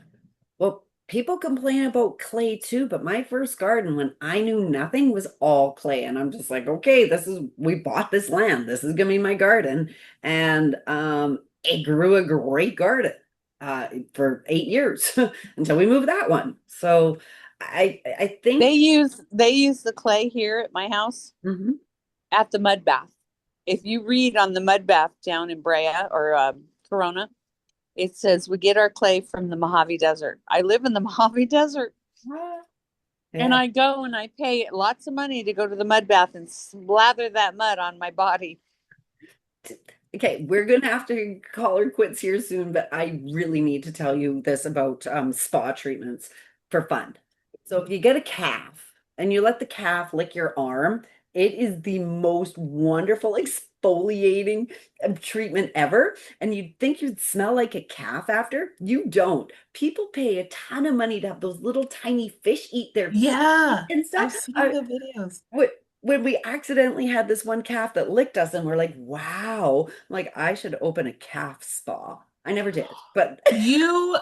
Well, people complain about clay too, but my first garden when I knew nothing was all clay. And I'm just like, okay, we bought this land. This is gonna be my garden. And it grew a great garden for 8 years until we moved that one. So I think They use the clay here at my house mhm. at the mud bath. If you read on the mud bath down in Brea or Corona, it says we get our clay from the Mojave Desert. I live in the Mojave Desert, and Yeah. I go and I pay lots of money to go to the mud bath and slather that mud on my body. Okay, we're gonna have to call her quits here soon, but I really need to tell you this about spa treatments for fun. So if you get a calf and you let the calf lick your arm, it is the most wonderful exfoliating treatment ever. And you'd think you'd smell like a calf after. You don't. People pay a ton of money to have those little tiny fish eat their feet Yeah, and I've stuff. seen the videos. When we accidentally had this one calf that licked us and we're like, wow, like I should open a calf spa. I never did, but You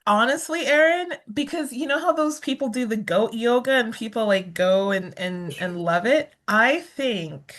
honestly, Erin, because you know how those people do the goat yoga and people like go and love it? I think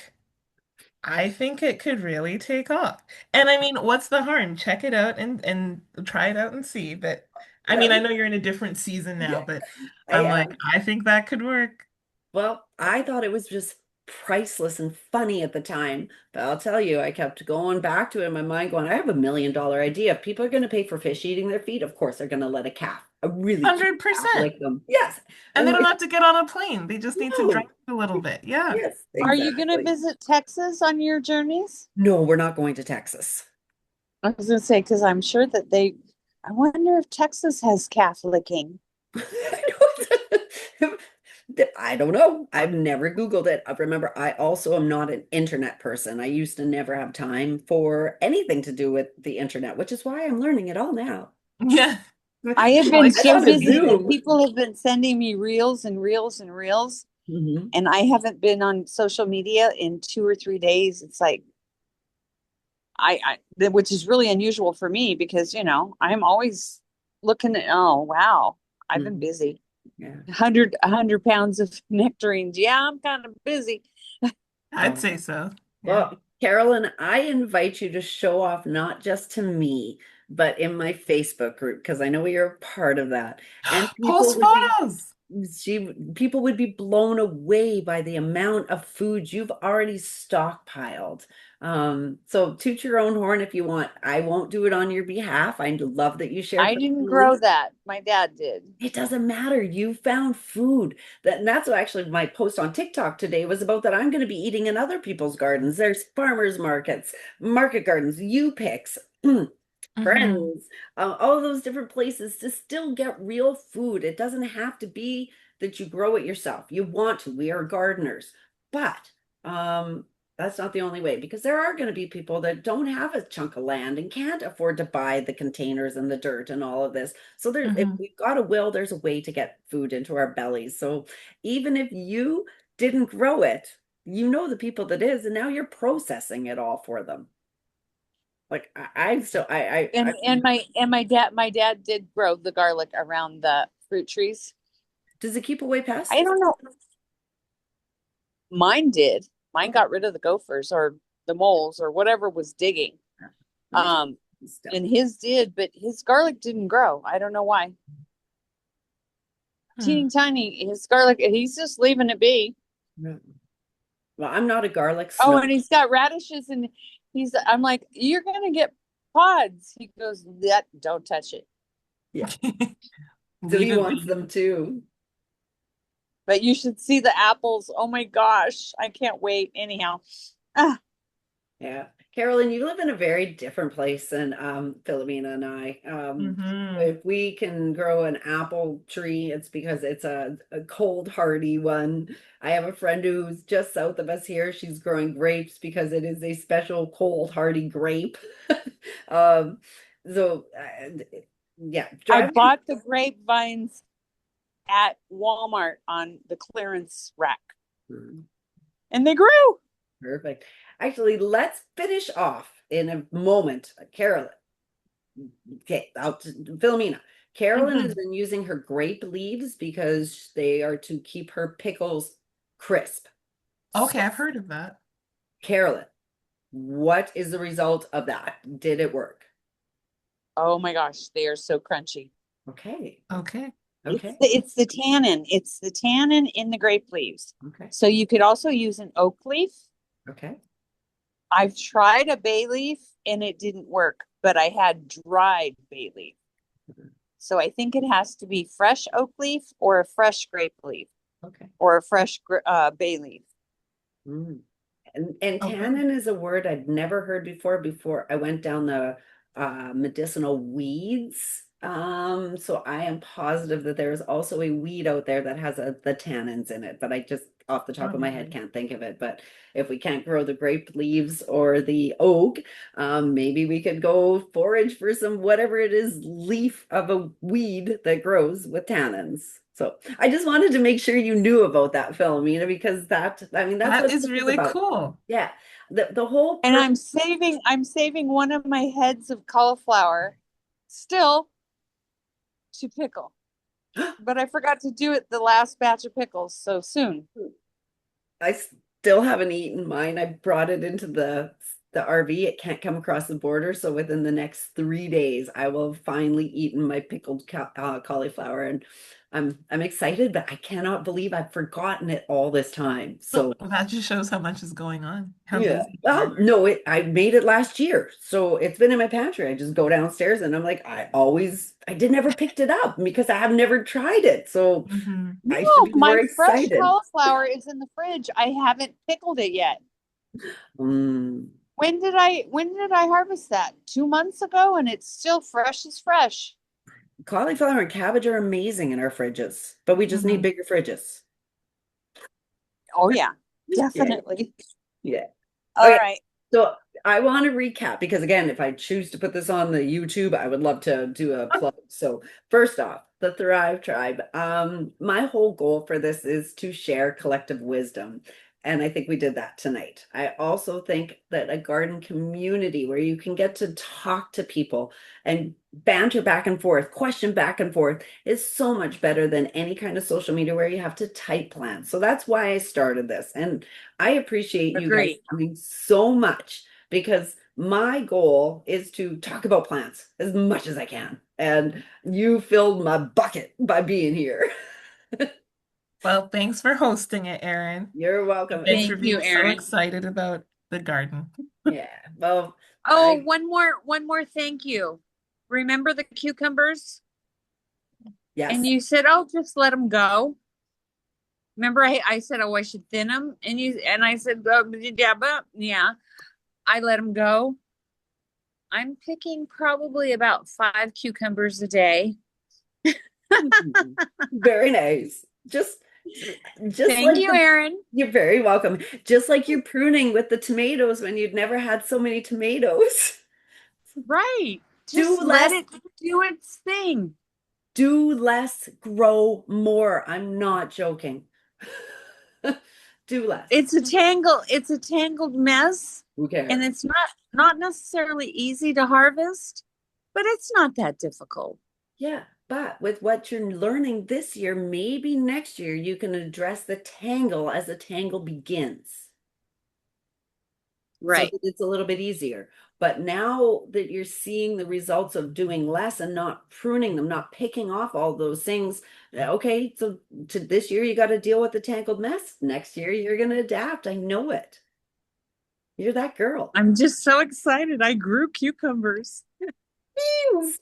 it could really take off. And I mean, what's the harm? Check it out and try it out and see. But I mean, well, I know you're in a different season now, yeah, but I I'm like, am. I think that could work. Well, I thought it was just priceless and funny at the time, but I'll tell you, I kept going back to it in my mind, going, I have $1 million idea. If people are going to pay for fish eating their feet, of course they're going to let a really cute calf 100%. lick them. Yes, And they and don't have to get on a plane. They just need to no, drink a little bit. Yeah. yes, Are you going to exactly. visit Texas on your journeys? No, we're not going to Texas. I was going to say, because I'm sure that I wonder if Texas has calf licking. I don't know. I've never Googled it. I remember I also am not an internet person. I used to never have time for anything to do with the internet, which is why I'm learning it all now. Yeah. I have Well, been I'm so on a busy that Zoom. people have been sending me reels and reels and reels, Mhm. and I haven't been on social media in 2 or 3 days. It's like which is really unusual for me because I'm always looking at. Oh wow, I've been Mhm. busy. Yeah. 100 pounds of nectarines. Yeah, I'm kind of busy. I'd say so. Yeah. Well, Carolyn, I invite you to show off not just to me, but in my Facebook group, because I know you're a part of that. And Post photos. people would be blown away by the amount of food you've already stockpiled. So toot your own horn if you want. I won't do it on your behalf. I love that you share I didn't grow personally. that. My dad did. It doesn't matter. You found food. And that's what actually my post on TikTok today was about that I'm going to be eating in other people's gardens. There's farmers markets, market gardens, you picks, Hmm. friends, all those different places to still get real food. It doesn't have to be that you grow it yourself. You want to. We are gardeners. But um, that's not the only way because there are going to be people that don't have a chunk of land and can't afford to buy the containers and the dirt and all of this. So if Hmm. we've got a will, there's a way to get food into our bellies. So even if you didn't grow it, you know the people that is, and now you're processing it all for them. Like I still And my dad did grow the garlic around the fruit trees. does it keep away I pests? don't know. Mine did. Mine got rid of the gophers or the moles or whatever was digging. Nice Um, stuff. and his did, but his garlic didn't grow. I don't know why. Hmm. Teeny tiny. His garlic, he's just leaving it be. Yeah. Well, I'm not a garlic Oh, snob. and he's got radishes and I'm like, you're gonna get pods. He goes, that don't touch it. Yeah. So Leave he it wants be. them too. But you should see the apples. Oh my gosh. I can't wait. Anyhow. Ah, Yeah. Carolyn, you live in a very different place than Philomena and I. Hmm. If we can grow an apple tree, it's because it's a cold hardy one. I have a friend who's just south of us here. She's growing grapes because it is a special cold hardy grape. Um, so yeah, I driving. bought the grapevines at Walmart on the clearance rack and they grew. Perfect. Actually, let's finish off in a moment. Carolyn, okay, Philomena, Carolyn has Hmm. been using her grape leaves because they are to keep her pickles crisp. Okay, So, I've heard of that. Carolyn, what is the result of that? Did it work? Oh my gosh, they are so crunchy. Okay. Okay. Okay. It's the tannin. It's the tannin in the grape leaves. Okay. So you could also use an oak leaf. Okay. I've tried a bay leaf and it didn't work, but I had dried bay leaf. So I think it has to be fresh oak leaf or a fresh grape leaf Okay. or a fresh bay leaf. Mm. And Okay. tannin is a word I'd never heard before I went down the medicinal weeds. So I am positive that there is also a weed out there that has the tannins in it, but I just off the top of my head Probably. can't think of it. But if we can't grow the grape leaves or the oak, maybe we could go forage for some whatever it is leaf of a weed that grows with tannins. So I just wanted to make sure you knew about that film, because I mean, that's That what is this is really about. cool. Yeah. The whole And purpose. I'm saving one of my heads of cauliflower still to pickle. But I forgot to do it the last batch of pickles so soon. I still haven't eaten mine. I brought it into the RV. It can't come across the border, so within the next 3 days, I will have finally eaten my pickled cauliflower, and I'm excited, but I cannot believe I've forgotten it all this time. Well, So that just shows how much is going on, how yeah. busy you Well, are. no, I made it last year, so it's been in my pantry. I just go downstairs and I'm like, I did never picked it up because I have never tried it, so Hmm. I should No, be more my fresh excited. cauliflower is in the fridge. I haven't pickled it yet. Mm. When did I harvest that? 2 months ago, and it's still fresh as fresh. Cauliflower and cabbage are amazing in our fridges, but we just need Hmm. bigger fridges. Oh yeah, Yeah, definitely. yeah. All Okay, right. so I want to recap because again, if I choose to put this on the YouTube, I would love to do a plug. So first off, the Thrive Tribe. My whole goal for this is to share collective wisdom. And I think we did that tonight. I also think that a garden community where you can get to talk to people and banter back and forth, question back and forth is so much better than any kind of social media where you have to type plans. So that's why I started this. And I appreciate you guys Agree. coming so much because my goal is to talk about plants as much as I can. And you filled my bucket by being here. Well, thanks for hosting it, Erin. You're And welcome. thanks And for Thank you, being so Erin. excited about the garden. yeah, well, Oh, I, one more thank you. Remember the cucumbers? And yes, you said, "Oh, just let them go." Remember, I said, "Oh, I should thin them," and I said, "Yeah, but yeah." I let them go. I'm picking probably about 5 cucumbers a day. very nice. Just Thank like you, Erin. you're very welcome. Just like you're pruning with the tomatoes when you'd never had so many tomatoes. Right. Do Just let less it do its thing. Do less, grow more. I'm not joking. Do less. It's a tangled mess, Who and cares? it's not necessarily easy to harvest, but it's not that difficult. Yeah, but with what you're learning this year, maybe next year you can address the tangle as the tangle begins so Right. that it's a little bit easier. But now that you're seeing the results of doing less and not pruning them, not picking off all those things, okay, so to this year you got to deal with the tangled mess. Next year you're going to adapt. I know it. You're that girl. I'm just so excited. I grew cucumbers. Beans.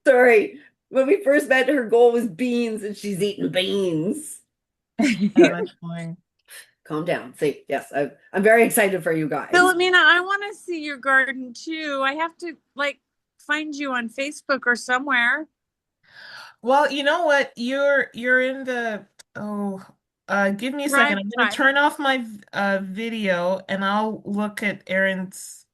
Sorry. When we first met, her goal was beans, and she's eating beans. All right, Much more. calm down. See, yes, I'm very excited for you guys. Philomena, I want to see your garden too. I have to like find you on Facebook or somewhere. Well, you know what? You're in the oh give me a second. Thrive I'm gonna Tribe. turn off my video and I'll look at Erin's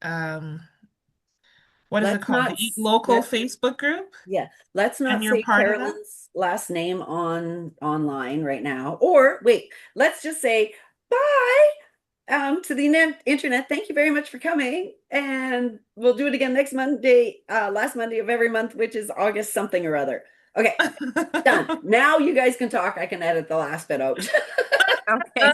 what is it Let's called? not The Eat Local let Facebook group? Yeah, let's And not you're say part of that? Carolyn's last name on online right now. Or wait, let's just say bye to the internet. Thank you very much for coming, and we'll do it again next Monday, last Monday of every month, which is August something or other. Okay, done. Now you guys can talk. I can edit the last bit out. Okay.